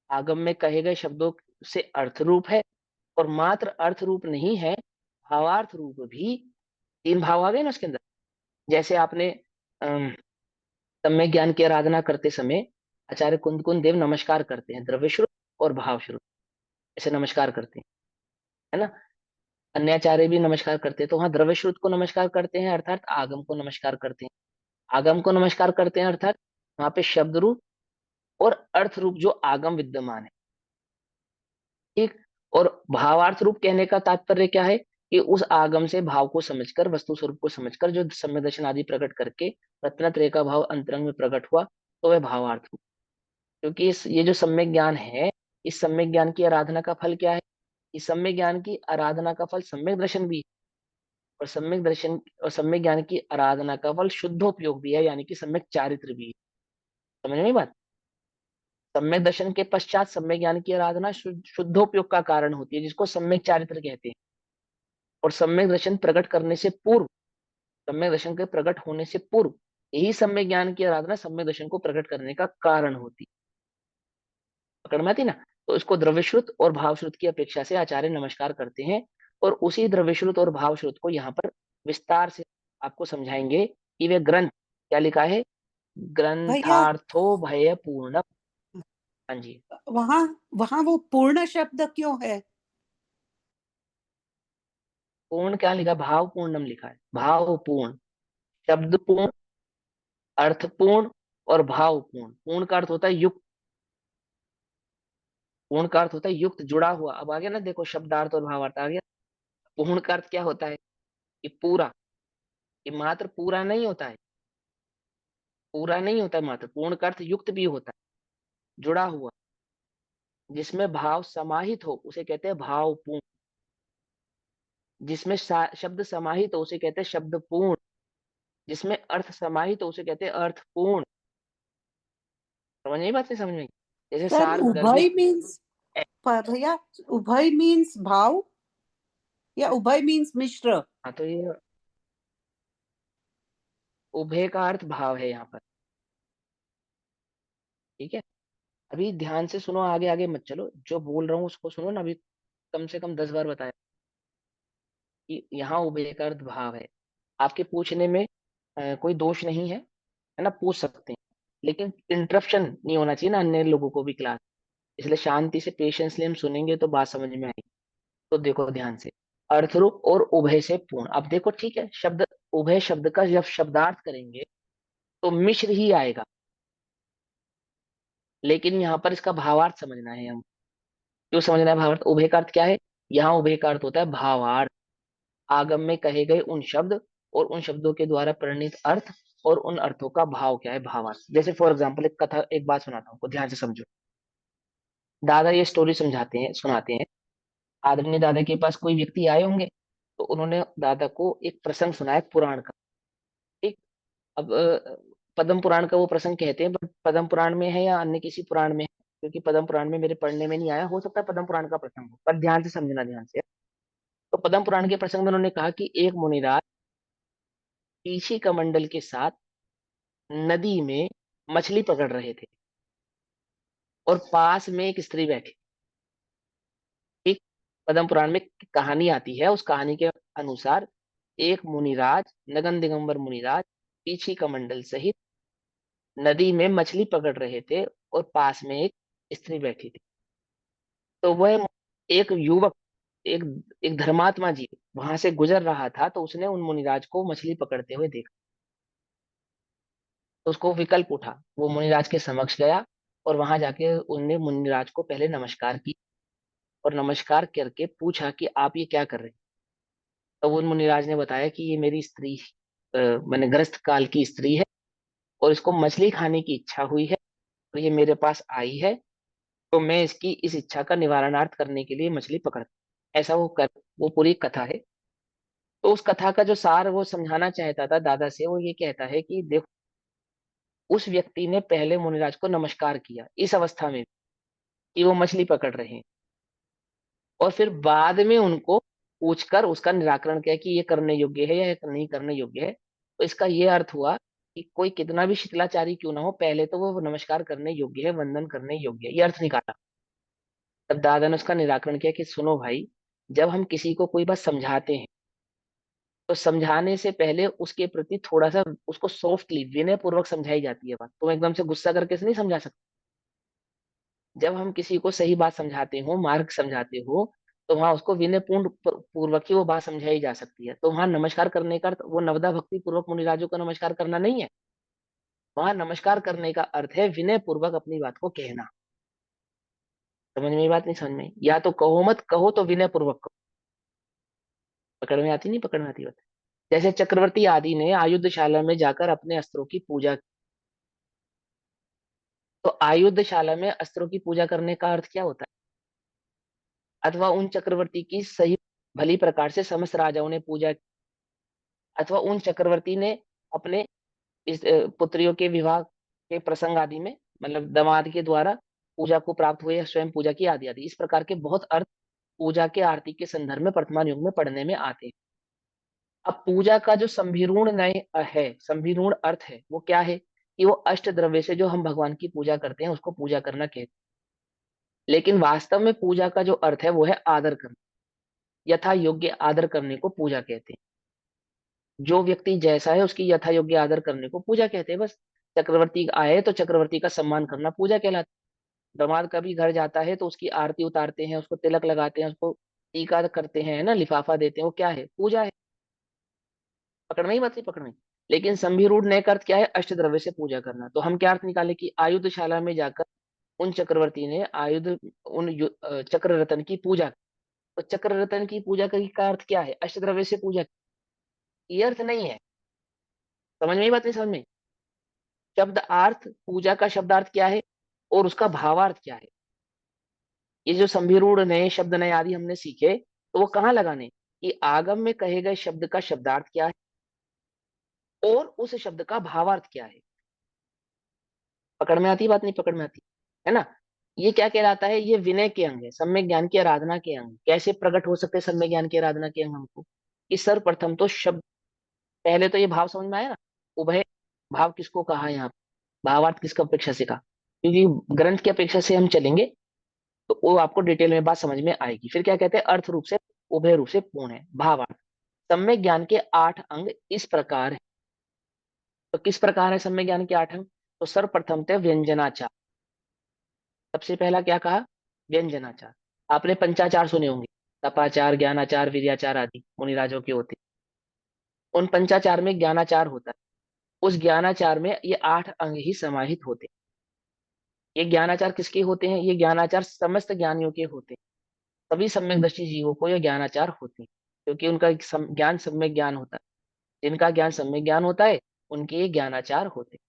आगम में कहे गए शब्दों से अर्थ रूप है, और मात्र अर्थ रूप नहीं है, भावार्थ रूप भी। तीन भाव आ गए ना उसके अंदर। जैसे आपने अम, सम्यक ज्ञान की आराधना करते समय आचार्य कुंद कुंद देव नमस्कार करते हैं द्रव्य श्रुत और भाव श्रुत, ऐसे नमस्कार करते हैं, है ना? अन्य आचार्य भी नमस्कार करते हैं, तो वहां द्रव्य श्रुत को नमस्कार करते हैं अर्थात आगम को नमस्कार करते हैं। आगम को नमस्कार करते हैं अर्थात वहां पे शब्द रूप और अर्थ रूप जो आगम विद्यमान है। ठीक। और भावार्थ रूप कहने का तात्पर्य क्या है? कि उस आगम से भाव को समझकर, वस्तु स्वरूप को समझकर जो सम्यक दर्शन आदि प्रकट करके रत्नत्रय का भाव अंतरंग में प्रकट हुआ, तो वह भावार्थ रूप। क्योंकि ये जो सम्यक ज्ञान है, इस सम्यक ज्ञान की आराधना का फल क्या है? इस सम्यक ज्ञान की आराधना का फल सम्यक दर्शन भी है, और सम्यक दर्शन और सम्यक ज्ञान की आराधना का फल शुद्धोपयोग भी है, यानी कि सम्यक चारित्र भी है। समझ में बात? सम्यक दर्शन के पश्चात सम्यक ज्ञान की आराधना शुद्धोपयोग का कारण होती है, जिसको सम्यक चारित्र कहते हैं। और सम्यक दर्शन प्रकट करने से पूर्व, सम्यक दर्शन के प्रकट होने से पूर्व यही सम्यक ज्ञान की आराधना सम्यक दर्शन को प्रकट करने का कारण होती है। पकड़ में आती ना? तो इसको द्रव्यश्रुत और भावश्रुत की अपेक्षा से आचार्य नमस्कार करते हैं, और उसी द्रव्यश्रुत और भावश्रुत को यहाँ पर विस्तार से आपको समझाएंगे कि वे ग्रंथ क्या लिखा है? भैया ग्रंथार्थो भय पूर्ण। हाँ जी। वहां वहां वो पूर्ण शब्द क्यों है? पूर्ण क्या लिखा? भाव पूर्णम लिखा है। भाव पूर्ण, शब्द पूर्ण, अर्थ पूर्ण और भाव पूर्ण। पूर्ण का अर्थ होता है युक्त, पूर्ण का अर्थ होता है युक्त, जुड़ा हुआ। अब आ गया ना, देखो शब्दार्थ और भावार्थ आ गया। पूर्ण का अर्थ क्या होता है? कि पूरा। ये मात्र पूरा नहीं होता है, पूरा नहीं होता है मात्र। पूर्ण का अर्थ युक्त भी होता है, जुड़ा हुआ, जिसमें भाव समाहित हो उसे कहते हैं भावपूर्ण। जिसमें शब्द समाहित हो उसे कहते हैं शब्दपूर्ण। जिसमें अर्थ समाहित हो उसे कहते हैं अर्थपूर्ण। समझ में बात? नहीं समझ में? जैसे सर सार उभय गर्भित। मीन्स, भैया उभय मीन्स भाव या उभय मीन्स मिश्र? हाँ, तो ये उभय का अर्थ भाव है यहाँ पर। ठीक है, अभी ध्यान से सुनो, आगे आगे मत चलो, जो बोल रहा हूँ उसको सुनो ना। अभी कम से कम 10 बार बताया कि यहाँ उभय का अर्थ भाव है। आपके पूछने में कोई दोष नहीं है ना? पूछ सकते हैं, लेकिन इंटरप्शन नहीं होना चाहिए ना अन्य लोगों को भी क्लास। इसलिए शांति से पेशेंसली हम सुनेंगे तो बात समझ में आएगी। तो देखो ध्यान से, अर्थरूप और उभय से पूर्ण। अब देखो, ठीक है, शब्द उभय शब्द का जब शब्दार्थ करेंगे तो मिश्र ही आएगा, लेकिन यहाँ पर इसका भावार्थ समझना है हम। क्यों समझना है भावार्थ? उभय का अर्थ क्या है? यहाँ उभय का अर्थ होता है भावार्थ। आगम में कहे गए उन शब्द और उन शब्दों के द्वारा परिणित अर्थ, और उन अर्थों का भाव क्या है? भावार्थ। जैसे फॉर एग्जाम्पल एक कथा, एक बात सुनाता हूँ, ध्यान से समझो। दादा ये स्टोरी समझाते हैं, सुनाते हैं। आदरणीय दादा के पास कोई व्यक्ति आए होंगे, तो उन्होंने दादा को एक प्रसंग सुनाया पुराण का। ठीक। अब पद्म पुराण का वो प्रसंग कहते हैं, बट पद्म पुराण में है या अन्य किसी पुराण में है, क्योंकि पद्म पुराण में मेरे पढ़ने में नहीं आया, हो सकता है पद्म पुराण का प्रसंग हो, पर ध्यान से समझना, ध्यान से। तो पद्म पुराण के प्रसंग में उन्होंने कहा कि एक मुनिराज पीछे कमंडल के साथ नदी में मछली पकड़ रहे थे, और पास में एक स्त्री बैठी। ठीक। पद्म पुराण में कहानी आती है, उस कहानी के अनुसार एक मुनिराज, नगन दिगंबर मुनिराज, पीछी कमंडल सहित नदी में मछली पकड़ रहे थे और पास में एक स्त्री बैठी थी। तो वह एक युवक, एक एक धर्मात्मा जी वहां से गुजर रहा था, तो उसने उन मुनिराज को मछली पकड़ते हुए देखा। तो उसको विकल्प उठा, वो मुनिराज के समक्ष गया और वहां जाके उनने मुनिराज को पहले नमस्कार की और नमस्कार करके पूछा कि आप ये क्या कर रहे हैं। तो वो मुनिराज ने बताया कि ये मेरी स्त्री, मैंने ग्रस्त काल की स्त्री है और इसको मछली खाने की इच्छा हुई है, तो ये मेरे पास आई है, तो मैं इसकी इस इच्छा का निवारणार्थ करने के लिए मछली पकड़, ऐसा वो पूरी कथा है। तो उस कथा का जो सार वो समझाना चाहता था दादा से, वो ये कहता है कि देखो, उस व्यक्ति ने पहले मुनिराज को नमस्कार किया इस अवस्था में कि वो मछली पकड़ रहे हैं, और फिर बाद में उनको पूछकर उसका निराकरण किया कि ये करने योग्य है या ये नहीं करने योग्य है। तो इसका ये अर्थ हुआ कि कोई कितना भी शिथिलाचारी क्यों ना हो, पहले तो वो नमस्कार करने योग्य है, वंदन करने योग्य है, ये अर्थ निकाला। तब दादा ने उसका निराकरण किया कि सुनो भाई, जब हम किसी को कोई बात समझाते हैं तो समझाने से पहले उसके प्रति थोड़ा सा उसको सॉफ्टली, विनय पूर्वक समझाई जाती है बात। तुम एकदम से गुस्सा करके से नहीं समझा सकते। जब हम किसी को सही बात समझाते हो, मार्ग समझाते हो, तो वहां उसको विनय पूर्ण पूर्वक ही वो बात समझाई जा सकती है। तो वहां नमस्कार करने का अर्थ वो नवदा भक्ति पूर्वक मुनिराजों को नमस्कार करना नहीं है। वहां नमस्कार करने का अर्थ है विनय पूर्वक अपनी बात को कहना। समझ में ये बात नहीं? समझ में? या तो कहो मत, कहो तो विनय पूर्वक कहो। पकड़ में आती नहीं? पकड़ में आती बात। जैसे चक्रवर्ती आदि ने आयुधशाला में जाकर अपने अस्त्रों की पूजा, तो आयुधशाला में अस्त्रों की पूजा करने का अर्थ क्या होता है? अथवा उन चक्रवर्ती की सही भली प्रकार से समस्त राजाओं ने पूजा, अथवा उन चक्रवर्ती ने अपने इस पुत्रियों के विवाह के प्रसंग आदि में, मतलब दामाद के द्वारा पूजा को प्राप्त हुए या स्वयं पूजा की आदि आदि, इस प्रकार के बहुत अर्थ पूजा के आरती के संदर्भ में वर्तमान युग में पढ़ने में आते हैं। अब पूजा का जो संभिरूढ़ नय है, संभिरूढ़ अर्थ है, वो क्या है कि वो अष्ट द्रव्य से जो हम भगवान की पूजा करते हैं उसको पूजा करना कहते हैं। लेकिन वास्तव में पूजा का जो अर्थ है वो है आदर करना, यथा योग्य आदर करने को पूजा कहते हैं। जो व्यक्ति जैसा है उसकी यथा योग्य आदर करने को पूजा कहते हैं। बस चक्रवर्ती आए तो चक्रवर्ती का सम्मान करना पूजा कहलाता है। दामाद कभी घर जाता है तो उसकी आरती उतारते हैं, उसको तिलक लगाते हैं, उसको टीका करते हैं ना, लिफाफा देते हैं, वो क्या है? पूजा है। पकड़ में ही बात नहीं? पकड़ में। लेकिन संभिरूढ़ नेक अर्थ क्या है? अष्ट द्रव्य से पूजा करना। तो हम क्या अर्थ निकाले कि आयुधशाला में जाकर उन चक्रवर्ती ने चक्र रत्न की पूजा की। तो चक्र रत्न की पूजा का अर्थ क्या है? अष्ट द्रव्य से पूजा की। ये अर्थ नहीं है। समझ में ही बात नहीं? समझ में? शब्द अर्थ, पूजा का शब्दार्थ क्या है और उसका भावार्थ क्या है? ये जो संभिरूढ़ नए शब्द नए आदि हमने सीखे, तो वो कहाँ लगाने कि आगम में कहे गए शब्द का शब्दार्थ क्या है और उस शब्द का भावार्थ क्या है। पकड़ में आती बात? नहीं पकड़ में आती है ना? ये क्या कहलाता है? ये विनय के अंग है, सम्यक ज्ञान की आराधना के अंग। कैसे प्रकट हो सकते हैं सम्यक ज्ञान की आराधना के अंग हमको? कि सर्वप्रथम तो शब्द, पहले तो ये भाव समझ में आया ना, उभय भाव किसको कहा यहाँ पे, भावार्थ किसका अपेक्षा से कहा, क्योंकि ग्रंथ की अपेक्षा से हम चलेंगे तो वो आपको डिटेल में बात समझ में आएगी। फिर क्या कहते हैं? अर्थ रूप से, उभय रूप से पूर्ण है भावार्थ। सम्यक ज्ञान के 8 अंग इस प्रकार है। तो किस प्रकार है सम्यक ज्ञान के 8 अंग? तो सर्वप्रथम थे व्यंजनाचार। सबसे पहला क्या कहा? व्यंजनाचार। आपने पंचाचार सुने होंगे, तपाचार, ज्ञानाचार, विद्याचार आदि मुनिराजों के होते हैं। उन पंचाचार में ज्ञानाचार होता है। उस ज्ञानाचार में ये 8 अंग ही समाहित होते हैं। ये ज्ञानाचार किसके होते हैं? ये ज्ञानाचार समस्त ज्ञानियों के होते हैं। सभी सम्यक दृष्टि जीवों को ये ज्ञानाचार होते हैं, क्योंकि उनका एक ज्ञान सम्यक ज्ञान होता है। जिनका ज्ञान सम्यक ज्ञान होता है उनके ये ज्ञानाचार होते हैं।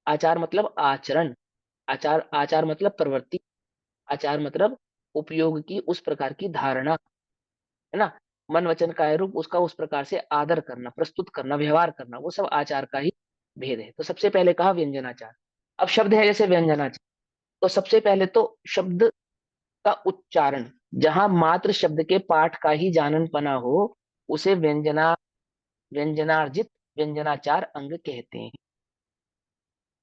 आचार मतलब आचरण, आचार, आचार मतलब प्रवृत्ति, आचार मतलब उपयोग की उस प्रकार की धारणा, है ना? मन वचन काय रूप उसका उस प्रकार से आदर करना, प्रस्तुत करना, व्यवहार करना, वो सब आचार का ही भेद है। तो सबसे पहले कहा व्यंजनाचार। अब शब्द है जैसे व्यंजनाचार, तो सबसे पहले तो शब्द का उच्चारण, जहां मात्र शब्द के पाठ का ही जाननपना हो, उसे व्यंजनार्जित व्यंजनाचार अंग कहते हैं।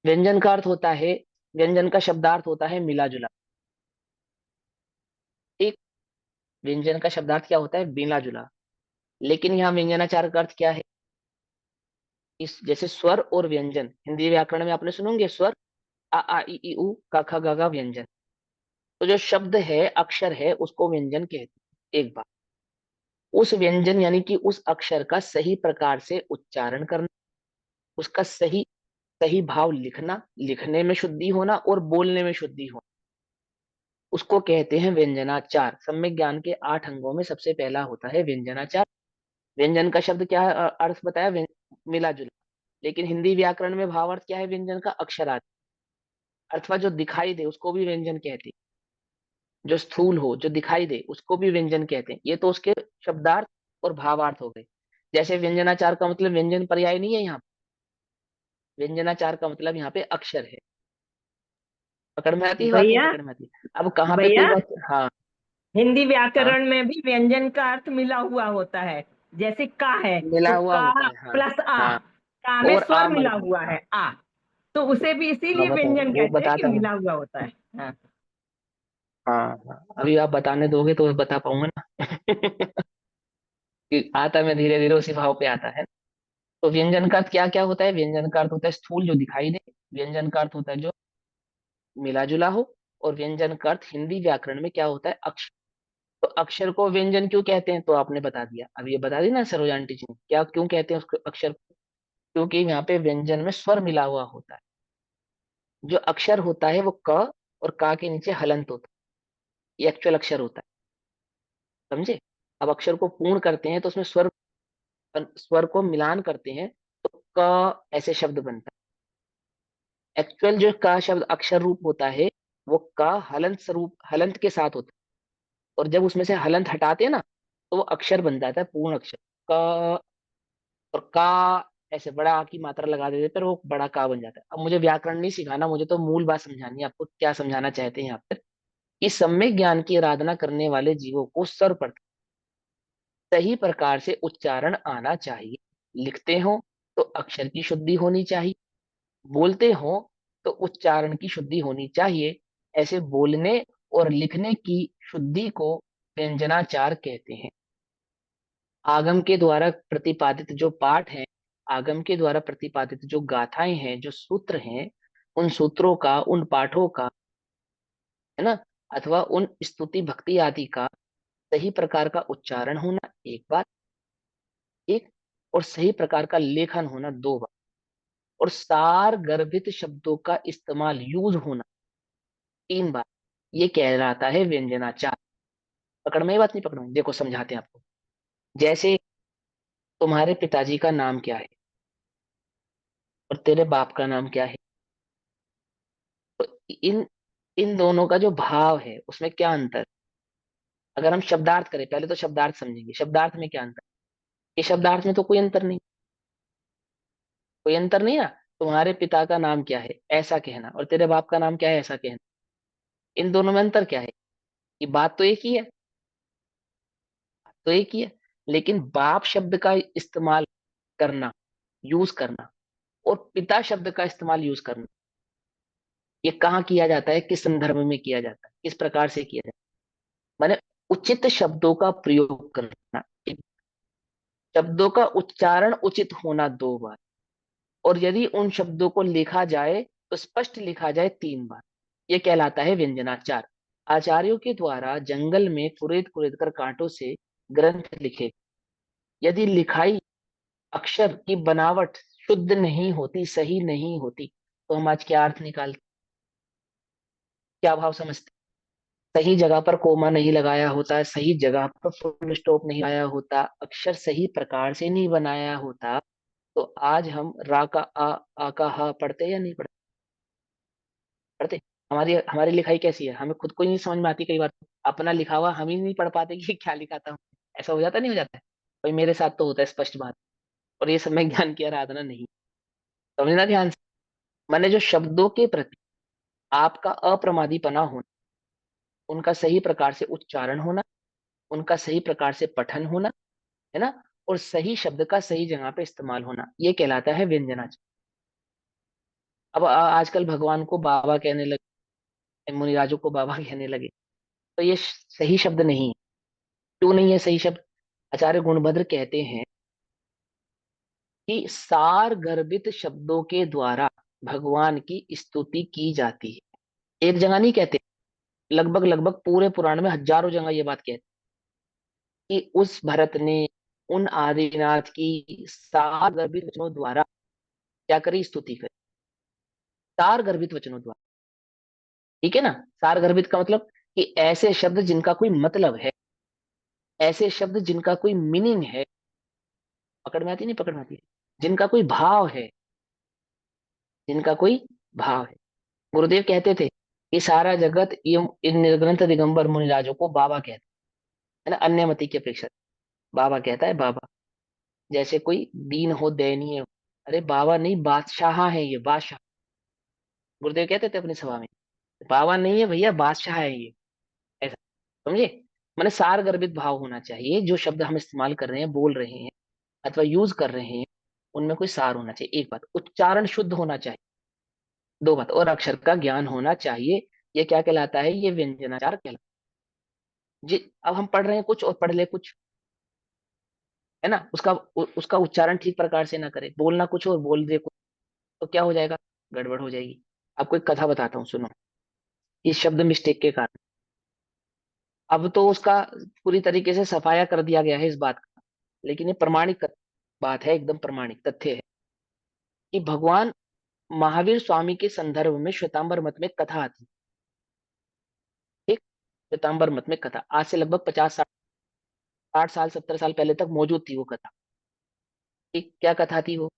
व्यंजन का अर्थ होता है, व्यंजन का शब्दार्थ होता है मिला जुला। एक व्यंजन का शब्दार्थ क्या होता है? मिला जुला। लेकिन यहाँ व्यंजनाचार का अर्थ क्या है? इस जैसे स्वर और व्यंजन, हिंदी व्याकरण में आपने सुनोगे स्वर, आ आ इ ई उ क ख ग घ व्यंजन। तो जो शब्द है, अक्षर है, उसको व्यंजन कहते हैं। एक बात, उस व्यंजन यानी कि उस अक्षर का सही प्रकार से उच्चारण करना, उसका सही सही भाव लिखना, लिखने में शुद्धि होना और बोलने में शुद्धि होना, उसको कहते हैं व्यंजनाचार। सम्यक ज्ञान के 8 अंगों में सबसे पहला होता है व्यंजनाचार। व्यंजन का शब्द क्या है? अर्थ बताया, मिला जुला। लेकिन हिंदी व्याकरण में भावार्थ क्या है व्यंजन का? अक्षरार्थ, अथवा जो दिखाई दे उसको भी व्यंजन कहते हैं। जो स्थूल हो, जो दिखाई दे, उसको भी व्यंजन कहते हैं। ये तो उसके शब्दार्थ और भावार्थ हो गए। जैसे व्यंजनाचार का मतलब व्यंजन पर्याय नहीं है यहाँ, व्यंजनाचार का मतलब यहाँ पे अक्षर है। पकड़ में आती है बात? नहीं भैया, पकड़ में आती? अब कहाँ पे कोई भैया, बात? हाँ। हिंदी हाँ, व्याकरण में भी व्यंजन का अर्थ मिला हुआ होता है। जैसे का है मिला तो हुआ का होता है। हाँ। प्लस आ, हाँ, का में और स्वर आ मत मिला हुआ बोलना। है आ, तो उसे भी हाँ, इसीलिए बताओ, व्यंजन वो कहते हैं कि बताता हूँ। मिला हुआ होता है। हाँ। हाँ हाँ, अभी आप बताने दोगे तो बता पाऊंगा ना। कि आता, मैं धीरे धीरे उसी भाव पे आता है। तो व्यंजन का अर्थ क्या क्या होता है? व्यंजन का अर्थ होता है स्थूल, जो दिखाई दे। व्यंजन का अर्थ होता है जो मिला जुला हो। और व्यंजन का अर्थ हिंदी व्याकरण में क्या होता है? अक्षर। तो अक्षर को व्यंजन क्यों कहते हैं? तो आपने बता दिया, अब ये बता दी ना सरोजा आंटी जी ने, क्या क्यों कहते हैं उसको अक्षर को? क्योंकि यहाँ पे व्यंजन में स्वर मिला हुआ होता है। जो अक्षर होता है वो क, और का के नीचे हलंत होता है, ये एक्चुअल अक्षर होता है। समझे? अब अक्षर को पूर्ण करते हैं तो उसमें स्वर, स्वर को मिलान करते हैं, तो क ऐसे शब्द बनता है। एक्चुअल जो का शब्द अक्षर रूप होता है, वो का हलंत स्वरूप, हलंत के साथ होता है। और जब उसमें से हलंत हटाते हैं ना, तो वो अक्षर बन जाता है, पूर्ण अक्षर। क और का ऐसे बड़ा आ की मात्रा लगा देते, पर वो बड़ा का बन जाता है। अब मुझे व्याकरण नहीं सिखाना, मुझे तो मूल बात समझानी है आपको, क्या समझाना चाहते हैं यहाँ पर। कि सम्यक ज्ञान की आराधना करने वाले जीवों को सर्वप्रथम सही प्रकार से उच्चारण आना चाहिए। लिखते हो तो अक्षर की शुद्धि होनी चाहिए, बोलते हो तो उच्चारण की शुद्धि होनी चाहिए। ऐसे बोलने और लिखने की शुद्धि को व्यंजनाचार कहते हैं। आगम के द्वारा प्रतिपादित जो पाठ है, आगम के द्वारा प्रतिपादित जो गाथाएं हैं, जो सूत्र हैं, उन सूत्रों का, उन पाठों का, है ना, अथवा उन स्तुति भक्ति आदि का सही प्रकार का उच्चारण होना, एक बात, एक, और सही प्रकार का लेखन होना, दो बात, और सार गर्भित शब्दों का इस्तेमाल, यूज होना, तीन बात। ये कहलाता है व्यंजनाचार। पकड़ में ये बात? नहीं पकड़ में? देखो समझाते हैं आपको। जैसे तुम्हारे पिताजी का नाम क्या है और तेरे बाप का नाम क्या है, तो इन इन दोनों का जो भाव है उसमें क्या अंतर? अगर हम शब्दार्थ करें, पहले तो शब्दार्थ समझेंगे, शब्दार्थ में क्या अंतर? ये शब्दार्थ में तो कोई अंतर नहीं, कोई अंतर नहीं ना। तुम्हारे पिता का नाम क्या है ऐसा कहना, और तेरे बाप का नाम क्या है ऐसा कहना, इन दोनों में अंतर क्या है? ये बात तो एक ही है, तो एक ही है। लेकिन बाप शब्द का इस्तेमाल करना, यूज करना, और पिता शब्द का इस्तेमाल यूज करना, ये कहाँ किया जाता है? किस संदर्भ में किया जाता है? किस प्रकार से किया जाता है? माने उचित शब्दों का प्रयोग करना, शब्दों का उच्चारण उचित होना, दो बार, और यदि उन शब्दों को लिखा जाए तो स्पष्ट लिखा जाए, तीन बार। ये कहलाता है व्यंजनाचार। आचार्यों के द्वारा जंगल में कुरेद कुरेद कर कांटों से ग्रंथ लिखे, यदि लिखाई, अक्षर की बनावट शुद्ध नहीं होती, सही नहीं होती, तो हम आज क्या अर्थ निकालते, क्या भाव समझते? सही जगह पर कोमा नहीं लगाया होता, सही जगह पर फुल स्टॉप नहीं आया होता, अक्षर सही प्रकार से नहीं बनाया होता, तो आज हम रा का आ का हा पढ़ते या नहीं पढ़ते? पढ़ते। हमारी हमारी लिखाई कैसी है, हमें खुद को ही नहीं समझ में आती कई बार। अपना लिखा हुआ हम ही नहीं पढ़ पाते कि क्या लिखा था। ऐसा हो जाता नहीं हो जाता है? भाई मेरे साथ तो होता है, स्पष्ट बात। और ये समय ज्ञान की आराधना नहीं, समझना ध्यान से। मैंने जो शब्दों के प्रति आपका अप्रमादीपना होना, उनका सही प्रकार से उच्चारण होना, उनका सही प्रकार से पठन होना, है ना, और सही शब्द का सही जगह पे इस्तेमाल होना, ये कहलाता है व्यंजनाचार। अब आजकल भगवान को बाबा कहने लगे, मुनिराजों को बाबा कहने लगे, तो ये सही शब्द नहीं है। क्यों नहीं है सही शब्द? आचार्य गुणभद्र कहते हैं कि सार गर्भित शब्दों के द्वारा भगवान की स्तुति की जाती है। एक जगह नहीं कहते, लगभग लगभग पूरे पुराण में हजारों जगह ये बात कहते हैं कि उस भरत ने उन आदिनाथ की सार गर्भित वचनों द्वारा क्या करी? स्तुति करी। सार गर्भित वचनों द्वारा, ठीक है ना? सार गर्भित का मतलब कि ऐसे शब्द जिनका कोई मतलब है, ऐसे शब्द जिनका कोई मीनिंग है, पकड़ में आती नहीं? पकड़ में आती है। जिनका कोई भाव है, जिनका कोई भाव है। गुरुदेव कहते थे कि सारा जगत इन निर्ग्रंथ दिगंबर मुनिराजों को बाबा कहते है ना, अन्य मति की अपेक्षा। बाबा कहता है बाबा, जैसे कोई दीन हो, दयनीय हो। अरे बाबा नहीं, बादशाह है ये, बादशाह। गुरुदेव कहते थे अपनी सभा में, बाबा नहीं है भैया, बादशाह है ये, ऐसा। समझे? माने सार गर्भित भाव होना चाहिए। जो शब्द हम इस्तेमाल कर रहे हैं, बोल रहे हैं अथवा यूज कर रहे हैं, उनमें कोई सार होना चाहिए। एक बात, उच्चारण शुद्ध होना चाहिए। दो बात, और अक्षर का ज्ञान होना चाहिए। ये क्या कहलाता है? ये व्यंजनाचार कहलाता है। जी, अब हम पढ़ रहे हैं कुछ और पढ़ ले कुछ, है ना? उसका उच्चारण ठीक प्रकार से ना करे, बोलना कुछ और बोल दे कुछ, तो क्या हो जाएगा? गड़बड़ हो जाएगी। आपको एक कथा बताता हूँ, सुनो। इस शब्द मिस्टेक के कारण अब तो उसका पूरी तरीके से सफाया कर दिया गया है इस बात का, लेकिन ये प्रमाणिक बात है, एकदम प्रमाणिक तथ्य है कि भगवान महावीर स्वामी के संदर्भ में श्वेतांबर मत में कथा आती है। ठीक, श्वेतांबर मत में कथा आज से लगभग 50 60 70 साल पहले तक मौजूद थी वो कथा। ठीक, क्या कथा थी वो?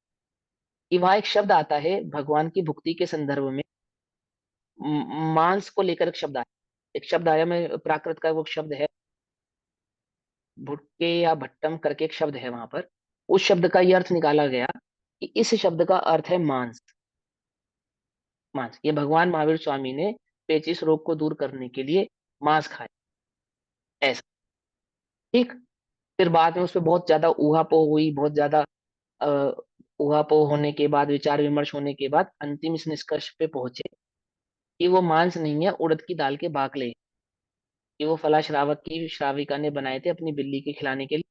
कि वहां एक शब्द आता है भगवान की भुक्ति के संदर्भ में, मांस को लेकर एक शब्द आया। एक शब्द आया, मैं प्राकृत का वो शब्द है, भुट्टे या भट्टम करके एक शब्द है वहां पर। उस शब्द का ये अर्थ निकाला गया कि इस शब्द का अर्थ है मांस। मांस, ये भगवान महावीर स्वामी ने पेचिस रोग को दूर करने के लिए मांस खाया, ऐसा। ठीक, फिर बाद में उस पर बहुत ज्यादा ऊहापोह हुई, बहुत ज्यादा अ, ऊहापोह होने के बाद, विचार विमर्श होने के बाद अंतिम इस निष्कर्ष पे पहुंचे कि वो मांस नहीं है, उड़द की दाल के बाकले, कि वो फला श्रावक की श्राविका ने बनाए थे अपनी बिल्ली के खिलाने के लिए।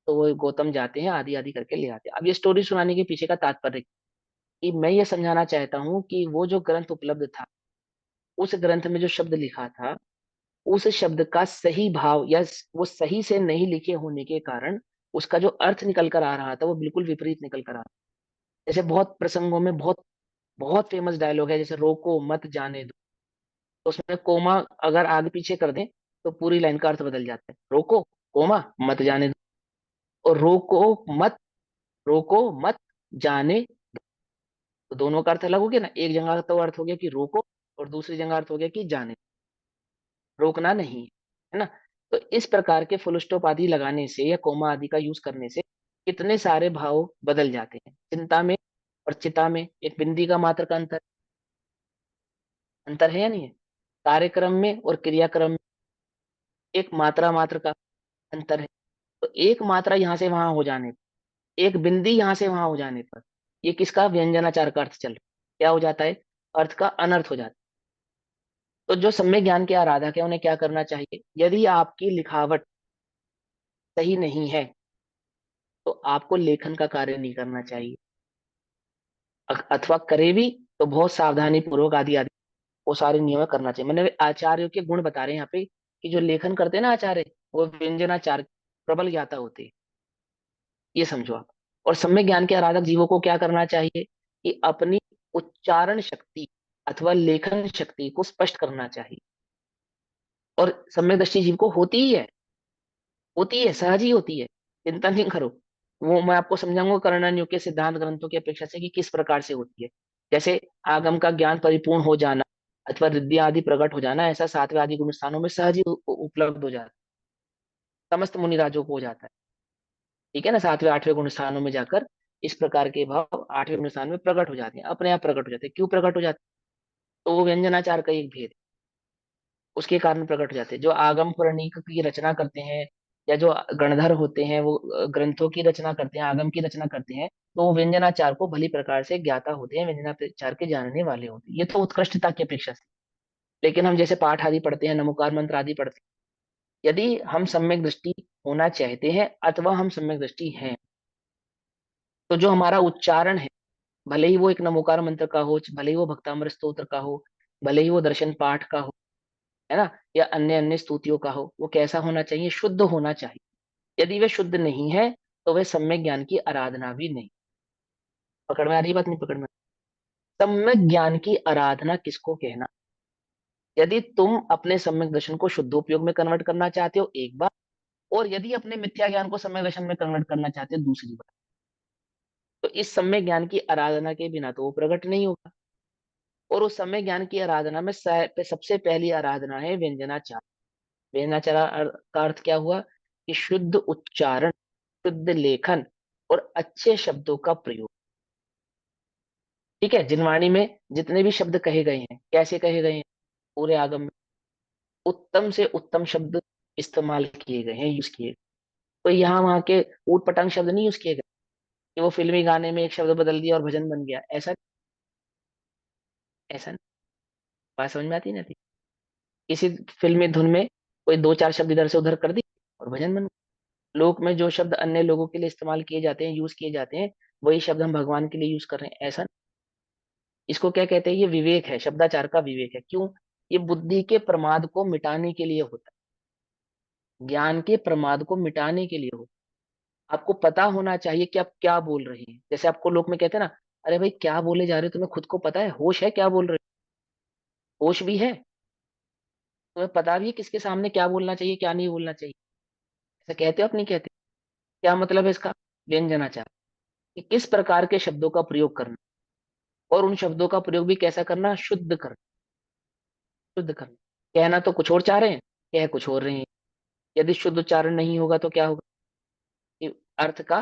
तो वो गौतम जाते हैं, आदि आदि करके ले आते हैं। अब ये स्टोरी सुनाने के पीछे का तात्पर्य कि मैं ये समझाना चाहता हूँ कि वो जो ग्रंथ उपलब्ध था, उस ग्रंथ में जो शब्द लिखा था, उस शब्द का सही भाव या वो सही से नहीं लिखे होने के कारण उसका जो अर्थ निकल कर आ रहा था वो बिल्कुल विपरीत निकल कर आ रहा था। जैसे बहुत प्रसंगों में बहुत बहुत फेमस डायलॉग है, जैसे रोको मत जाने दो, तो उसमें कोमा अगर आगे पीछे कर दें तो पूरी लाइन का अर्थ बदल जाता है। रोको, कोमा, मत जाने दो। और रोको मत जाने, तो दोनों का अर्थ अलग हो गया ना। एक जगह तो अर्थ हो गया कि रोको, और दूसरी जगह अर्थ हो गया कि जाने, रोकना नहीं, है ना? तो इस प्रकार के फुल स्टॉप आदि लगाने से या कोमा आदि का यूज करने से कितने सारे भाव बदल जाते हैं। चिंता में और चिता में एक बिंदी का मात्र का अंतर है या नहीं है? कार्यक्रम में और क्रियाक्रम में एक मात्रा मात्र का अंतर है। तो एक मात्रा यहाँ से वहां हो जाने पर, एक बिंदी यहाँ से वहां हो जाने पर, ये किसका व्यंजनाचार का अर्थ चल रहा है? क्या हो जाता है? अर्थ का अनर्थ हो जाता है। तो जो सम्यक ज्ञान के आराधक है उन्हें क्या करना चाहिए? यदि आपकी लिखावट सही नहीं है तो आपको लेखन का कार्य नहीं करना चाहिए, अथवा करे भी तो बहुत सावधानी पूर्वक आदि आदि वो सारे नियम करना चाहिए। मैंने आचार्यों के गुण बता रहे हैं यहाँ पे कि जो लेखन करते हैं ना आचार्य, वो व्यंजनाचार प्रबल ज्ञाता होते हैं, ये समझो आप। और सम्यक ज्ञान के आराधक जीवों को क्या करना चाहिए? कि अपनी उच्चारण शक्ति अथवा लेखन शक्ति को स्पष्ट करना चाहिए। और सम्यक दृष्टि जीव को होती है, सहज ही होती है, चिंता नहीं करो। वो मैं आपको समझाऊंगा कर्णन्यों के सिद्धांत ग्रंथों की अपेक्षा से कि किस प्रकार से होती है। जैसे आगम का ज्ञान परिपूर्ण हो जाना अथवा रिद्धि आदि प्रकट हो जाना, ऐसा सातवें आदि गुण स्थानों में सहज ही उपलब्ध हो जाता है, समस्त मुनिराजों को हो जाता है। ठीक है ना? सातवें आठवें गुण स्थानों में जाकर इस प्रकार के भाव आठवें गुण स्थान में प्रकट हो जाते हैं, अपने आप प्रकट हो जाते हैं। क्यों प्रकट हो जाते हैं? तो वो व्यंजनाचार का एक भेद है, उसके कारण प्रकट हो जाते हैं। जो आगम पुराणिक की रचना करते हैं या जो गणधर होते हैं, वो ग्रंथों की रचना करते हैं, आगम की रचना करते हैं, तो वो व्यंजनाचार को भली प्रकार से ज्ञाता होते हैं, व्यंजनाचार के जानने वाले होते हैं। ये तो उत्कृष्टता की अपेक्षा से। लेकिन हम जैसे पाठ आदि पढ़ते हैं, नमोकार मंत्र आदि पढ़ते हैं, यदि हम सम्यक दृष्टि होना चाहते हैं अथवा हम सम्यक दृष्टि हैं, तो जो हमारा उच्चारण है, भले ही वो एक नमोकार मंत्र का हो, भले ही वो भक्तामृत स्तोत्र का हो, भले ही वो दर्शन पाठ का हो, है ना, या अन्य अन्य स्तुतियों का हो, वो कैसा होना चाहिए? शुद्ध होना चाहिए। यदि वह शुद्ध नहीं है तो वह सम्यक ज्ञान की आराधना भी नहीं। पकड़ में आ रही बात? नहीं पकड़ में? सम्यक ज्ञान की आराधना किसको कहना? यदि तुम अपने सम्यक दर्शन को शुद्धोपयोग में कन्वर्ट करना चाहते हो, एक बार, और यदि अपने मिथ्या ज्ञान को सम्यक दर्शन में कन्वर्ट करना चाहते हो, दूसरी बार, तो इस सम्यक ज्ञान की आराधना के बिना तो वो प्रकट नहीं होगा। और उस सम्यक ज्ञान की आराधना में सबसे पहली आराधना है व्यंजनाचार। व्यंजनाचार का अर्थ क्या हुआ? कि शुद्ध उच्चारण, शुद्ध लेखन और अच्छे शब्दों का प्रयोग। ठीक है, जिनवाणी में जितने भी शब्द कहे गए हैं, कैसे कहे गए हैं? पूरे आगम में उत्तम से उत्तम शब्द इस्तेमाल किए गए हैं, यूज किए गए। तो यहाँ वहां के ऊट पटांग शब्द नहीं यूज किए गए कि वो फिल्मी गाने में एक शब्द बदल दिया और भजन बन गया। ऐसा नहीं। बात समझ में आती नहीं आती? किसी फिल्मी धुन में कोई दो चार शब्द इधर से उधर कर दी और भजन बन गया। लोक में जो शब्द अन्य लोगों के लिए इस्तेमाल किए जाते हैं, यूज किए जाते हैं, वही शब्द हम भगवान के लिए यूज कर रहे हैं, ऐसा नहीं। इसको क्या कहते हैं? ये विवेक है, शब्दाचार का विवेक है। क्यों? ये बुद्धि के प्रमाद को मिटाने के लिए होता है, ज्ञान के प्रमाद को मिटाने के लिए होता है। आपको पता होना चाहिए कि आप क्या बोल रहे हैं। जैसे आपको लोग में कहते हैं ना, अरे भाई क्या बोले जा रहे हो, तुम्हें खुद को पता है? होश है क्या बोल रहे हो? होश भी है, तुम्हें पता भी है किसके सामने क्या बोलना चाहिए, क्या नहीं बोलना चाहिए। ऐसा कहते हो आप? नहीं कहते? क्या मतलब है इसका? व्यंजनाचार, कि किस प्रकार के शब्दों का प्रयोग करना, और उन शब्दों का प्रयोग भी कैसा करना? शुद्ध करना। शुद्ध करना, कहना तो कुछ और चाह रहे हैं, कह कुछ और रहे हैं। यदि शुद्ध उच्चारण नहीं होगा तो क्या होगा? कि अर्थ का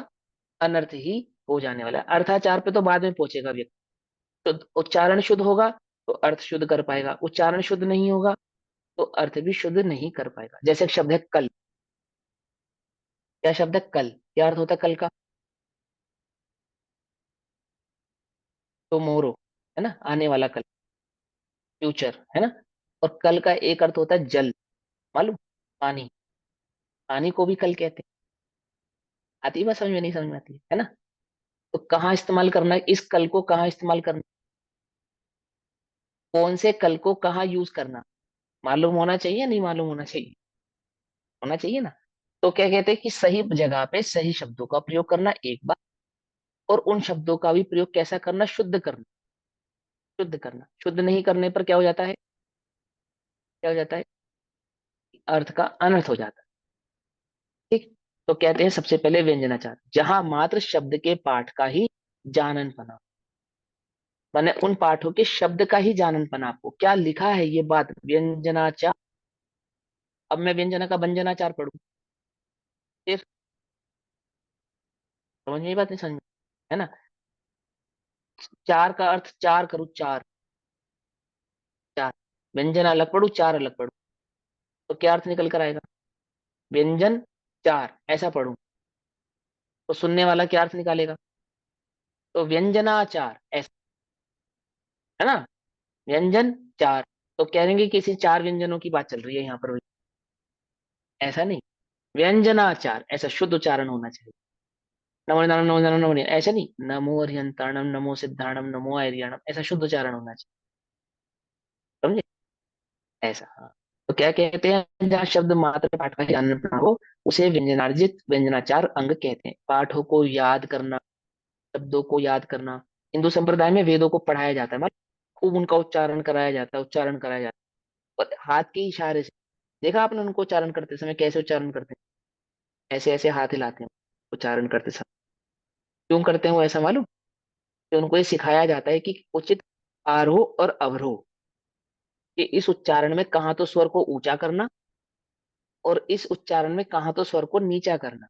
अनर्थ ही हो जाने वाला है। अर्थाचार पे तो बाद में पहुंचेगा व्यक्ति। शुद्ध उच्चारण शुद्ध होगा तो अर्थ शुद्ध कर पाएगा, उच्चारण शुद्ध नहीं होगा तो अर्थ भी शुद्ध नहीं कर पाएगा। जैसे एक शब्द है कल। क्या शब्द है कल? क्या अर्थ होता है कल का? टुमारो, है ना, आने वाला कल, फ्यूचर, है ना। और कल का एक अर्थ होता है जल, मालूम? पानी। पानी को भी कल कहते हैं। आती है बात समझ में? नहीं समझ में आती है ना? तो कहाँ इस्तेमाल करना है इस कल को? कहाँ इस्तेमाल करना? कौन से कल को कहाँ यूज करना? मालूम होना चाहिए, नहीं मालूम होना चाहिए? होना चाहिए ना। तो क्या कहते हैं कि सही जगह पे सही शब्दों का प्रयोग करना एक बार, और उन शब्दों का भी प्रयोग कैसा करना? शुद्ध करना। शुद्ध करना, शुद्ध नहीं करने पर क्या हो जाता है? क्या हो जाता है? अर्थ का अनर्थ हो जाता है। ठीक। तो कहते हैं सबसे पहले व्यंजनाचार, जहां मात्र शब्द के पाठ का ही जानन पना, माने उन पाठों के शब्द का ही जानन पना। आपको क्या लिखा है ये बात? व्यंजनाचार। अब मैं व्यंजना का व्यंजनाचार पढ़ू, फिर समझ में ये बात? नहीं समझ में? है ना? चार का अर्थ चार करूँ, चार, चार, व्यंजन अलग पढ़ू, चार अलग पढ़ू, तो क्या अर्थ निकल कर आएगा? व्यंजन चार ऐसा पढ़ू तो सुनने वाला क्या अर्थ निकालेगा? तो व्यंजनाचार ऐसा, है ना। व्यंजन चार, तो कहेंगे कि किसी चार व्यंजनों की बात चल रही है यहाँ पर। ऐसा नहीं, व्यंजनाचार ऐसा शुद्ध उच्चारण होना चाहिए। नमो नारायण, नमो नारायण, नमो नारायण, ऐसा नहीं, नमो अरिहंताणम, नमो सिद्धाणम, नमो आर्याणम, ऐसा शुद्ध उच्चारण होना चाहिए। समझे? ऐसा, हाँ। तो क्या कहते हैं? जहाँ शब्द मात्र पाठ का ज्ञान न हो उसे व्यंजनार्जित व्यंजनाचार अंग कहते हैं। पाठों को याद करना, शब्दों को याद करना। हिंदू संप्रदाय में वेदों को पढ़ाया जाता है, मतलब खूब उनका उच्चारण कराया जाता है, उच्चारण कराया जाता है, और हाथ के इशारे से। देखा आपने उनको उच्चारण करते समय कैसे उच्चारण करते हैं? ऐसे ऐसे हाथ हिलाते हैं उच्चारण करते समय। क्यों करते हैं वो ऐसा मालूम? कि उनको ये सिखाया जाता है कि उचित आरोह और अवरोह, कि इस उच्चारण में कहाँ तो स्वर को ऊंचा करना, और इस उच्चारण में कहाँ तो स्वर को नीचा करना।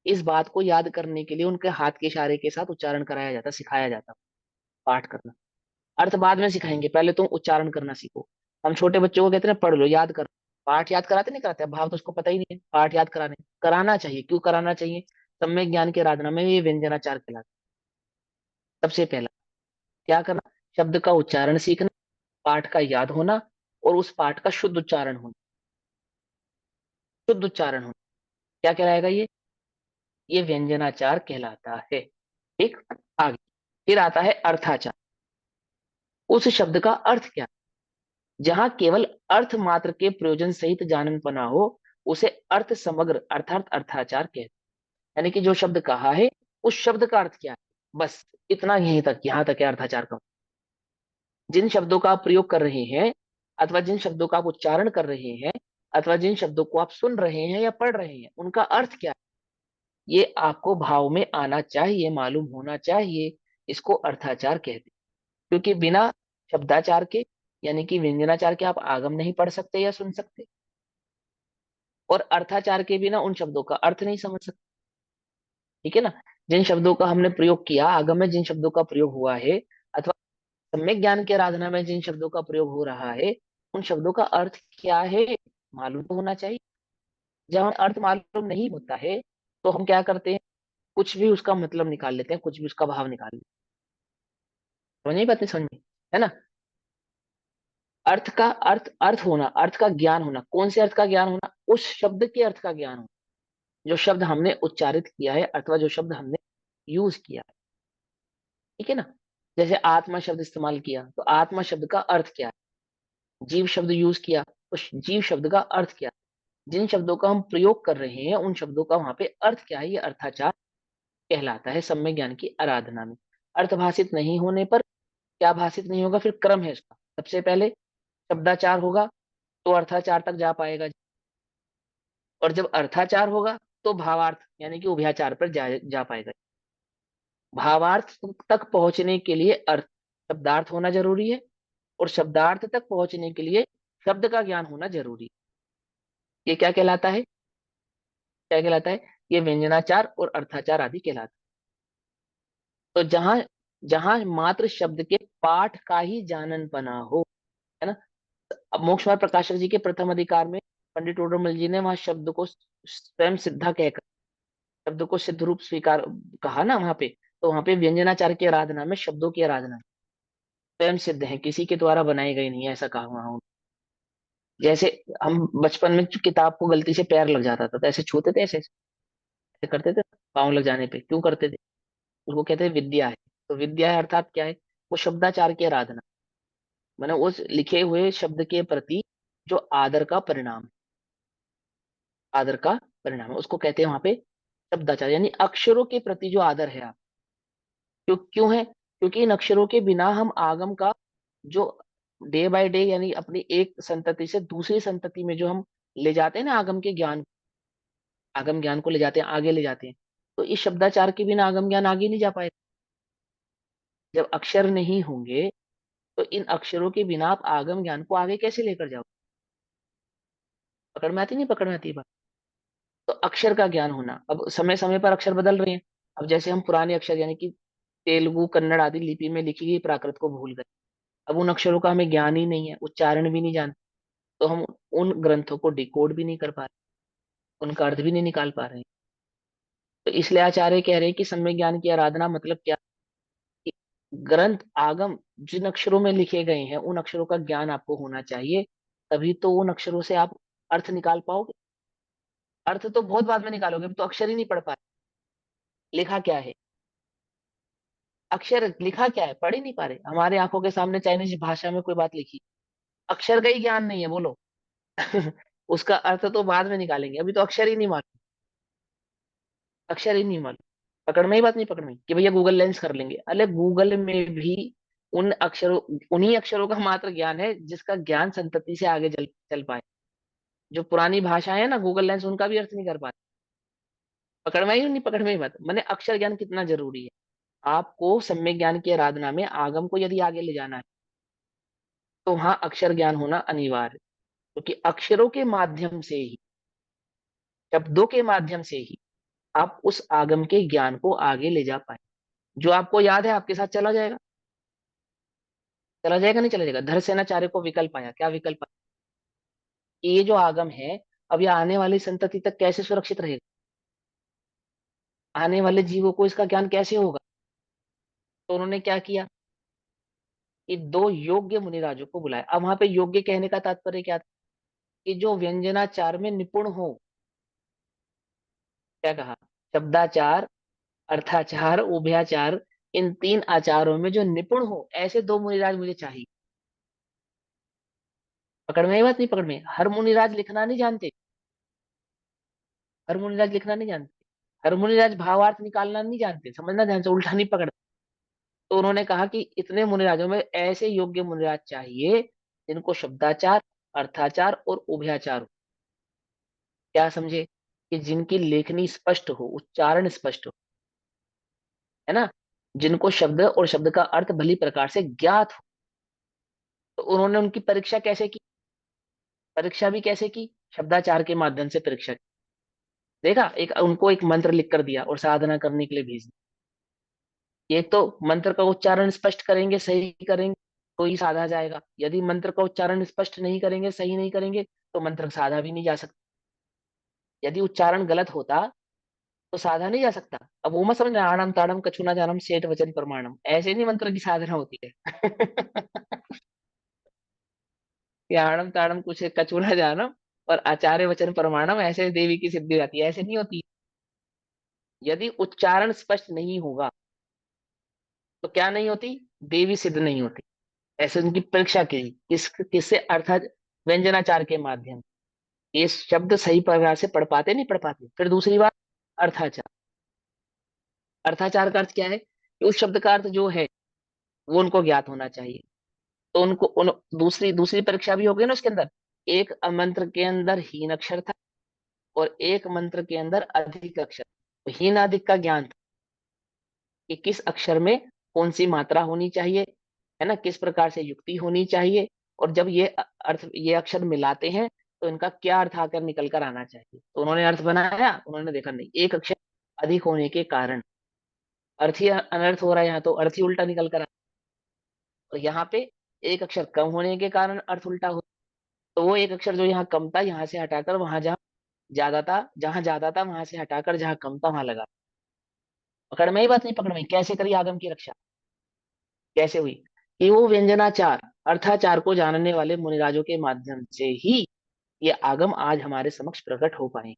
इस बात को याद करने के लिए उनके हाथ के इशारे के साथ उच्चारण कराया जाता, सिखाया जाता। पाठ करना, अर्थ बाद में सिखाएंगे, पहले तुम उच्चारण करना सीखो। हम छोटे बच्चों को कहते हैं पढ़ लो, याद कर। पाठ याद कराते नहीं कराते? भाव तो उसको पता ही नहीं है। पाठ याद कराना चाहिए। क्यों कराना चाहिए? सम्यक ज्ञान की आराधना में ये व्यंजनाचार कहलाता है। सबसे पहला क्या करना? शब्द का उच्चारण सीखना, पाठ का याद होना, और उस पाठ का शुद्ध उच्चारण होना। शुद्ध उच्चारण होना, क्या कहलाएगा ये व्यंजनाचार कहलाता है। ठीक, आगे फिर आता है अर्थाचार। उस शब्द का अर्थ क्या, जहां केवल अर्थ मात्र के प्रयोजन सहित जाननपना हो, उसे अर्थ समग्र अर्थात अर्थाचार कहते हैं। यानी कि जो शब्द कहा है उस शब्द का अर्थ क्या है, बस इतना, यहीं तक, यहां तक है अर्थाचार का। जिन शब्दों का आप प्रयोग कर रहे हैं, अथवा जिन शब्दों का आप उच्चारण कर रहे हैं, अथवा जिन शब्दों को आप सुन रहे हैं या पढ़ रहे हैं, उनका अर्थ क्या है, ये आपको भाव में आना चाहिए, मालूम होना चाहिए। इसको अर्थाचार कहते हैं। क्योंकि बिना शब्दाचार के, यानी कि व्यंजनाचार के, आप आगम नहीं पढ़ सकते या सुन सकते, और अर्थाचार के बिना उन शब्दों का अर्थ नहीं समझ सकते। ठीक है ना। जिन शब्दों का हमने प्रयोग किया, आगम में जिन शब्दों का प्रयोग हुआ है, अथवा सम्यक ज्ञान की आराधना में जिन शब्दों का प्रयोग हो रहा है, उन शब्दों का अर्थ क्या है मालूम तो होना चाहिए। जब हम अर्थ मालूम नहीं होता है तो हम क्या करते हैं, कुछ भी उसका मतलब निकाल लेते हैं, कुछ भी उसका भाव निकाल लेते हैं। समझ नहीं पाते, समझ में, है ना। अर्थ का अर्थ होना, अर्थ का ज्ञान होना, कौन से अर्थ का ज्ञान होना, उस शब्द के अर्थ का ज्ञान होना, जो शब्द हमने उच्चारित किया है अथवा जो शब्द हमने यूज किया है। ठीक है ना। जैसे आत्मा शब्द इस्तेमाल किया, तो आत्मा शब्द का अर्थ क्या है। जीव शब्द यूज किया, तो जीव शब्द का अर्थ क्या है। जिन शब्दों का हम प्रयोग कर रहे हैं उन शब्दों का वहां पे अर्थ क्या है, ये अर्थाचार कहलाता है सम्यक ज्ञान की आराधना में। अर्थभाषित नहीं होने पर, क्या भाषित नहीं होगा, फिर क्रम है इसका। सबसे पहले शब्दाचार होगा तो अर्थाचार तक जा पाएगा, और जब अर्थाचार होगा तो भावार्थ यानी कि उभयाचार पर जा पाएगा। भावार्थ तक पहुंचने के लिए अर्थ शब्दार्थ होना जरूरी है, और शब्दार्थ तक पहुंचने के लिए शब्द का ज्ञान होना जरूरी है। ये क्या कहलाता है, क्या कहलाता है, ये व्यंजनाचार और अर्थाचार आदि कहलाता है। तो जहां जहां मात्र शब्द के पाठ का ही जाननपना हो, है ना। अब मोक्ष मार्ग प्रकाशक जी के प्रथम अधिकार में पंडित टोडरमल जी ने वहां शब्द को स्वयं सिद्धा कहकर, शब्द को सिद्ध रूप स्वीकार कहा ना वहां पे, तो वहां पे व्यंजनाचार की आराधना में शब्दों की आराधना स्वयं सिद्ध है, किसी के द्वारा बनाए गए नहीं है, ऐसा कहा वहां उन्होंने। जैसे हम बचपन में किताब को गलती से पैर लग जाता था तो ऐसे छूते थे, ऐसे ऐसे करते थे, पाँव लग जाने पे क्यों करते थे, उसको कहते हैं विद्या है। तो विद्या है अर्थात क्या है, वो शब्दाचार की आराधना, मैंने उस लिखे हुए शब्द के प्रति जो आदर का परिणाम है, आदर का परिणाम है, उसको कहते हैं वहां पे शब्दाचार, यानी अक्षरों के प्रति जो आदर है आप। क्यों है, क्योंकि इन अक्षरों के बिना हम आगम का जो डे बाय डे, यानी अपनी एक संतति से दूसरी संतति में जो हम ले जाते हैं ना आगम के ज्ञान, आगम ज्ञान को ले जाते हैं, आगे ले जाते हैं, तो इस शब्दाचार के बिना आगम ज्ञान आगे नहीं जा पाएगा। जब अक्षर नहीं होंगे तो इन अक्षरों के बिना आप आगम ज्ञान को आगे कैसे लेकर जाओ। पकड़ में आती नहीं, पकड़ में आती बात। तो अक्षर का ज्ञान होना, अब समय समय पर अक्षर बदल रहे हैं। अब जैसे हम पुराने अक्षर यानी कि तेलुगु कन्नड़ आदि लिपि में लिखी गई प्राकृत को भूल गए, अब उन अक्षरों का हमें ज्ञान ही नहीं है, उच्चारण भी नहीं जानते, तो हम उन ग्रंथों को डिकोड भी नहीं कर पा रहे, उनका अर्थ भी नहीं निकाल पा रहे हैं। तो इसलिए आचार्य कह रहे हैं कि सम्यक ज्ञान की आराधना मतलब क्या, कि ग्रंथ आगम जिन अक्षरों में लिखे गए हैं उन अक्षरों का ज्ञान आपको होना चाहिए, तभी तो उन अक्षरों से आप अर्थ निकाल पाओगे। अर्थ तो बहुत बाद में निकालोगे, अब तो अक्षर ही नहीं पढ़ पाए, लिखा क्या है, अक्षर लिखा क्या है पढ़ ही नहीं पा रहे। हमारे आंखों के सामने चाइनीज भाषा में कोई बात लिखी, अक्षर का ही ज्ञान नहीं है, बोलो। उसका अर्थ तो बाद में निकालेंगे, अभी तो अक्षर ही नहीं मालूम, अक्षर ही नहीं मालूम। पकड़ में ही बात नहीं, पकड़ में कि भैया गूगल लेंस कर लेंगे, अरे गूगल में भी उन अक्षरों, उन्हीं अक्षरों का मात्र ज्ञान है जिसका ज्ञान संतति से आगे चल पाए। जो पुरानी भाषाएं है ना गूगल लेंस उनका भी अर्थ नहीं कर पाते। पकड़ में ही नहीं, पकड़ में ही बात, मैंने अक्षर ज्ञान कितना जरूरी है। आपको सम्यक ज्ञान की आराधना में आगम को यदि आगे ले जाना है तो वहां अक्षर ज्ञान होना अनिवार्य है। क्योंकि अक्षरों के माध्यम से ही, शब्दों के माध्यम से ही आप उस आगम के ज्ञान को आगे ले जा पाए। जो आपको याद है आपके साथ चला जाएगा, चला जाएगा नहीं चला जाएगा। धरसेनाचार्य को विकल्प आया, क्या विकल्प आया, कि ये जो आगम है अब ये आने वाली संतति तक कैसे सुरक्षित रहेगा, आने वाले जीवों को इसका ज्ञान कैसे होगा। तो उन्होंने क्या किया कि दो योग्य मुनिराजों को बुलाया। अब वहां पे योग्य कहने का तात्पर्य क्या था, कि जो व्यंजनाचार में निपुण हो, क्या कहा? शब्दाचार, अर्थाचार, उभयाचार, इन 3 आचारों में जो निपुण हो ऐसे 2 मुनिराज मुझे चाहिए। पकड़ में आई बात? नहीं पकड़ में? हर मुनिराज लिखना नहीं जानते, हर मुनिराज लिखना नहीं जानते, हर मुनिराज भावार्थ निकालना नहीं जानते, समझना ध्यान से, उल्टा नहीं पकड़। तो उन्होंने कहा कि इतने मुनिराजों में ऐसे योग्य मुनिराज चाहिए जिनको शब्दाचार, अर्थाचार और उभयाचार हो। क्या समझे? कि जिनकी लेखनी स्पष्ट हो, उच्चारण स्पष्ट हो, है ना, जिनको शब्द और शब्द का अर्थ भली प्रकार से ज्ञात हो। तो उन्होंने उनकी परीक्षा कैसे की? परीक्षा भी कैसे की? शब्दाचार के माध्यम से परीक्षा की। देखा, एक उनको एक मंत्र लिख कर दिया और साधना करने के लिए भेज दिया। एक तो मंत्र का उच्चारण स्पष्ट करेंगे, सही करेंगे तो ही साधा जाएगा। यदि मंत्र का उच्चारण स्पष्ट नहीं करेंगे, सही नहीं करेंगे, तो मंत्र साधा भी नहीं जा सकता। यदि उच्चारण गलत होता तो साधा नहीं जा सकता। अब वो मत समझना आणम ताड़म कछुना जानम सेठ वचन प्रमाणम, ऐसे नहीं मंत्र की साधना होती है। कि आणम ताड़म कुछ कछुना जानम और आचार्य वचन प्रमाणम ऐसे देवी की सिद्धि जाती है, ऐसे नहीं होती। यदि उच्चारण स्पष्ट नहीं होगा तो क्या नहीं होती? देवी सिद्ध नहीं होती। ऐसे उनकी परीक्षा की, किससे? अर्थात व्यंजनाचार के माध्यम। ये शब्द सही प्रकार से पढ़ पाते नहीं पढ़ पाते। फिर दूसरी बात, अर्थाचार। अर्थाचार का अर्थ क्या है? कि उस शब्द का अर्थ जो है वो उनको ज्ञात होना चाहिए। तो उनको दूसरी दूसरी परीक्षा भी होगी ना उसके अंदर। एक मंत्र के अंदर हीन अक्षर था और एक मंत्र के अंदर अधिक अक्षर। तो हीन अधिक का ज्ञान था कि किस अक्षर में कौन सी मात्रा होनी चाहिए, है ना, किस प्रकार से युक्ति होनी चाहिए, और जब ये अर्थ, ये अक्षर मिलाते हैं तो इनका क्या अर्थ आकर निकल कर आना चाहिए। तो उन्होंने अर्थ बनाया, उन्होंने देखा नहीं, एक अक्षर अधिक होने के कारण अर्थ ही अनर्थ हो रहा है, यहाँ तो अर्थ ही उल्टा निकल कर और यहाँ पे एक अक्षर कम होने के कारण अर्थ उल्टा हो। तो वो एक अक्षर जो यहाँ कम था, यहाँ से हटाकर वहां जहाँ ज्यादा था, जहां ज्यादा था वहां से हटाकर जहाँ कम था वहां लगा। पकड़ में ही बात? नहीं पकड़ में? कैसे करी आगम की रक्षा? कैसे हुई? कि वो व्यंजनाचार, अर्थाचार को जानने वाले मुनिराजों के माध्यम से ही ये आगम आज हमारे समक्ष प्रकट हो पाए,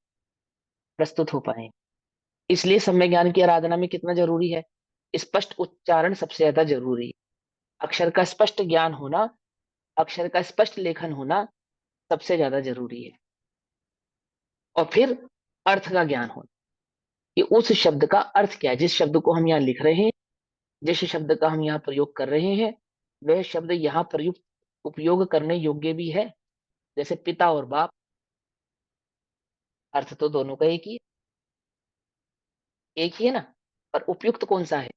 प्रस्तुत हो पाए। इसलिए सम्यक ज्ञान की आराधना में कितना जरूरी है? स्पष्ट उच्चारण सबसे ज्यादा जरूरी है। अक्षर का स्पष्ट ज्ञान होना, अक्षर का स्पष्ट लेखन होना सबसे ज्यादा जरूरी है। और फिर अर्थ का ज्ञान होना कि उस शब्द का अर्थ क्या है। जिस शब्द को हम यहाँ लिख रहे हैं, जिस शब्द का हम यहाँ प्रयोग कर रहे हैं, वह शब्द यहाँ प्रयुक्त, उपयोग करने योग्य भी है। जैसे पिता और बाप, अर्थ तो दोनों का एक ही है ना, पर उपयुक्त कौन सा है?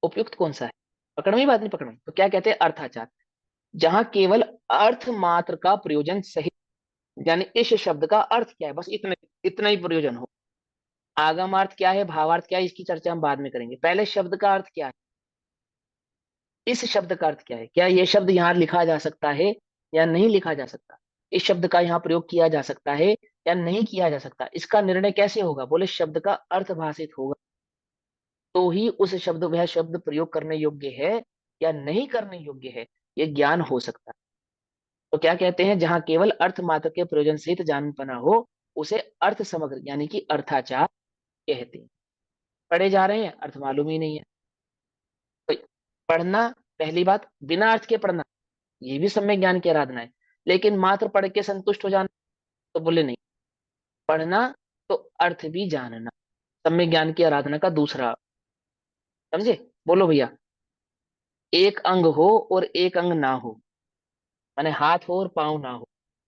उपयुक्त कौन सा है? पकड़ में बात? नहीं पकड़ में? तो क्या कहते हैं? अर्थाचार, जहां केवल अर्थ मात्र का प्रयोजन सही, यानी इस शब्द का अर्थ क्या है, बस इतने, इतना ही प्रयोजन हो। आगमार्थ क्या है, भावार्थ क्या है, इसकी चर्चा हम बाद में करेंगे। पहले शब्द का अर्थ क्या है, इस शब्द का अर्थ क्या है, क्या ये शब्द यहाँ लिखा जा सकता है या नहीं लिखा जा सकता, इस शब्द का यहाँ प्रयोग किया जा सकता है या नहीं किया जा सकता, इसका निर्णय कैसे होगा? बोले शब्द का अर्थ भाषित होगा तो ही उस शब्द, वह शब्द प्रयोग करने योग्य है या नहीं करने योग्य है, ये ज्ञान हो सकता है। तो क्या कहते हैं? जहां केवल अर्थ मात्र के प्रयोजन सहित जान पना हो उसे अर्थ समग्र यानी कि अर्थाचार कहते हैं। पढ़े जा रहे हैं, अर्थ मालूम ही नहीं है तो पढ़ना, पहली बात बिना अर्थ के पढ़ना ये भी सम्यक ज्ञान की आराधना है। लेकिन मात्र पढ़ के संतुष्ट हो जाना, तो बोले नहीं, पढ़ना तो अर्थ भी जानना सम्यक ज्ञान की आराधना का दूसरा। समझे? बोलो भैया। एक अंग हो और एक अंग ना हो, माने हाथ हो और पाँव ना हो,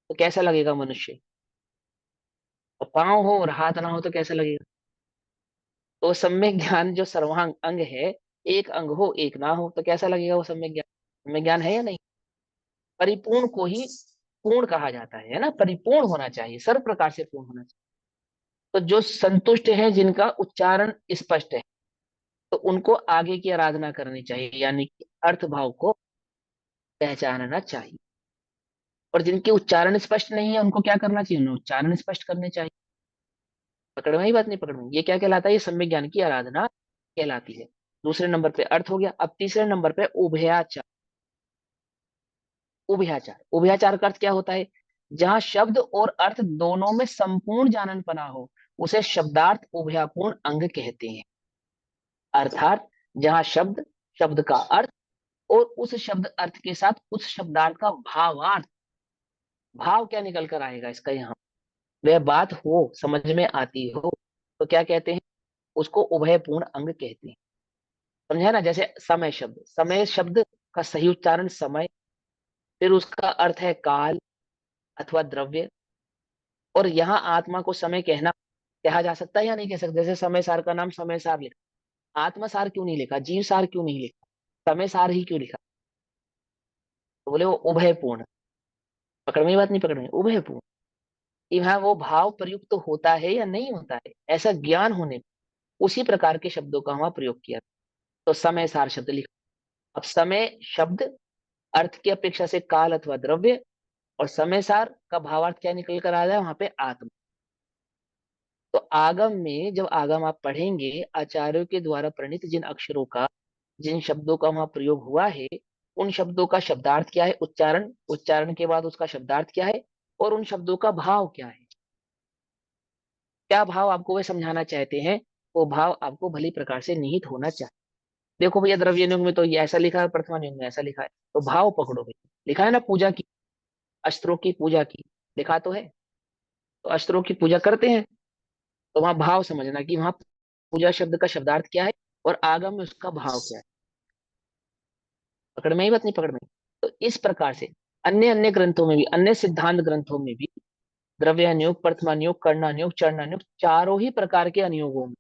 तो कैसा लगेगा मनुष्य? और पाँव हो और हाथ ना हो तो कैसा लगेगा? तो सम्यक ज्ञान जो सर्वांग अंग है, एक अंग हो एक ना हो तो कैसा लगेगा वो सम्यक ज्ञान? सम्यक ज्ञान है या नहीं? परिपूर्ण को ही पूर्ण कहा जाता है ना, परिपूर्ण होना चाहिए, सर्व प्रकार से पूर्ण होना चाहिए। तो जो संतुष्ट है, जिनका उच्चारण स्पष्ट है, तो उनको आगे की आराधना करनी चाहिए, यानी कि अर्थ भाव को पहचानना चाहिए। और जिनके उच्चारण स्पष्ट नहीं है उनको क्या करना चाहिए? उन्हें उच्चारण स्पष्ट करने चाहिए। पकड़ में ही बात? नहीं पकड़ में? ये क्या कहलाता है? ये सम्यक ज्ञान की आराधना कहलाती है। दूसरे नंबर पे अर्थ हो गया। अब तीसरे नंबर पे उभयाचार। उभयाचार, उभयाचार का अर्थ क्या होता है? जहां शब्द और अर्थ दोनों में संपूर्ण जाननपना हो उसे शब्दार्थ उभयपूर्ण अंग कहते हैं। अर्थात जहां शब्द, शब्द का अर्थ और उस शब्द अर्थ के साथ उस शब्दार्थ का भावार्थ, भाव क्या निकल कर आएगा इसका, यहाँ वह बात हो, समझ में आती हो, तो क्या कहते हैं, उसको उभयपूर्ण अंग कहते हैं। समझा ना? जैसे समय शब्द, समय शब्द का सही उच्चारण समय, फिर उसका अर्थ है काल अथवा द्रव्य, और यहाँ आत्मा को समय कहना, कहा जा सकता है या नहीं कह सकते? जैसे समय सार का नाम समय सार लिखा, आत्मा सार क्यों नहीं लिखा, जीव सार क्यों नहीं लिखा, समय सार ही क्यों लिखा? तो बोले वो उभयपूर्ण। पकड़ में बात नहीं? पकड़ में, उभयपूर्ण। यहाँ वो भाव प्रयुक्त तो होता है या नहीं होता है, ऐसा ज्ञान होने उसी प्रकार के शब्दों का वहां प्रयोग किया। तो समय सार शब्द लिखा। अब समय शब्द अर्थ की अपेक्षा से काल अथवा द्रव्य, और समय सार का भावार्थ क्या निकल कर आ जाए वहां पे, आत्मा। तो आगम में जब आगम आप पढ़ेंगे, आचार्यों के द्वारा प्रणीत जिन अक्षरों का, जिन शब्दों का वहां प्रयोग हुआ है, उन शब्दों का शब्दार्थ क्या है, उच्चारण, उच्चारण के बाद उसका शब्दार्थ क्या है, और उन शब्दों का भाव क्या है, क्या भाव आपको वे समझाना चाहते हैं, वो भाव आपको भली प्रकार से निहित होना चाहिए। देखो भैया, द्रव्य युग में तो ये ऐसा लिखा है, प्रथमा युग में ऐसा लिखा है, तो भाव पकड़ो भैया। लिखा है ना पूजा की, अस्त्रों की पूजा की, लिखा तो है। तो अस्त्रों की पूजा करते हैं, तो वहां भाव समझना कि वहां पूजा शब्द का शब्दार्थ क्या है और आगम में उसका भाव क्या है। पकड़ में ही बात नहीं? पकड़ में। तो इस प्रकार से अन्य अन्य ग्रंथों में भी, अन्य सिद्धांत ग्रंथों में भी द्रव्यानुयोग, प्रथमानुयोग, कर्णानुयोग, चरणानुयोग, चारों ही प्रकार के अनुयोगों में,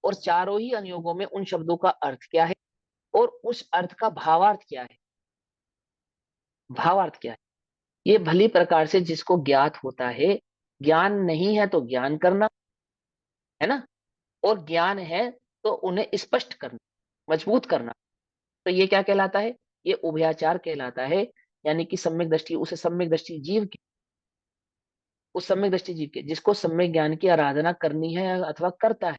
और चारों ही अनुयोगों में उन शब्दों का अर्थ क्या है और उस अर्थ का भावार्थ क्या है, भावार्थ क्या है, ये भली प्रकार से जिसको ज्ञात होता है, ज्ञान नहीं है तो ज्ञान करना है ना, और ज्ञान है तो उन्हें स्पष्ट करना, मजबूत करना। तो ये क्या कहलाता है, ये उभयाचार कहलाता है। यानी कि सम्यक दृष्टि, उसे सम्यक दृष्टि जीव की, उस सम्यक दृष्टि जीव के जिसको सम्यक ज्ञान की आराधना करनी है अथवा करता है,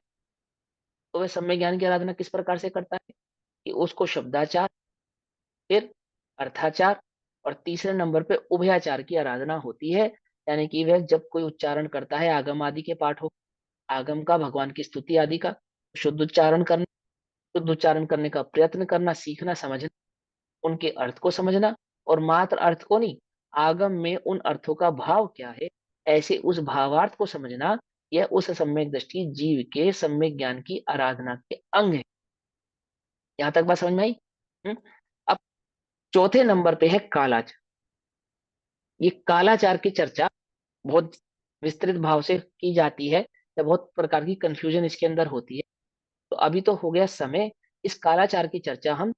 तो वह सम्यक ज्ञान की आराधना किस प्रकार से करता है कि उसको शब्दाचार, फिर अर्थाचार, और तीसरे नंबर पे उभयाचार की आराधना होती है। यानी कि वह जब कोई उच्चारण करता है आगम आदि के पाठ हो, आगम का, भगवान की स्तुति आदि का, शुद्ध उच्चारण करना, शुद्ध उच्चारण करने का प्रयत्न करना, सीखना, समझना, उनके अर्थ को समझना, और मात्र अर्थ को नहीं, आगम में उन अर्थों का भाव क्या है, ऐसे उस भावार्थ को समझना, यह उस सम्यक दृष्टि जीव के सम्यक ज्ञान की आराधना के अंग है। यहां तक बात समझ में आई? हम्म? अब चौथे नंबर पे है कालाचार। ये कालाचार की चर्चा बहुत विस्तृत भाव से की जाती है, या बहुत प्रकार की कंफ्यूजन इसके अंदर होती है। तो अभी तो हो गया समय, इस कालाचार की चर्चा हम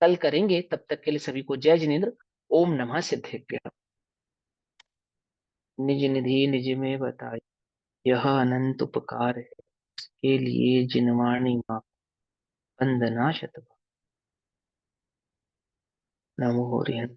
कल करेंगे। तब तक के लिए सभी को जय जिनेन्द्र। ओम नमः सिद्धेभ्यः। निज निधि निज में बताए, यह अनंत उपकार है, के लिए जिनवाणी मां वंदना शतबार। नमो हरिहर।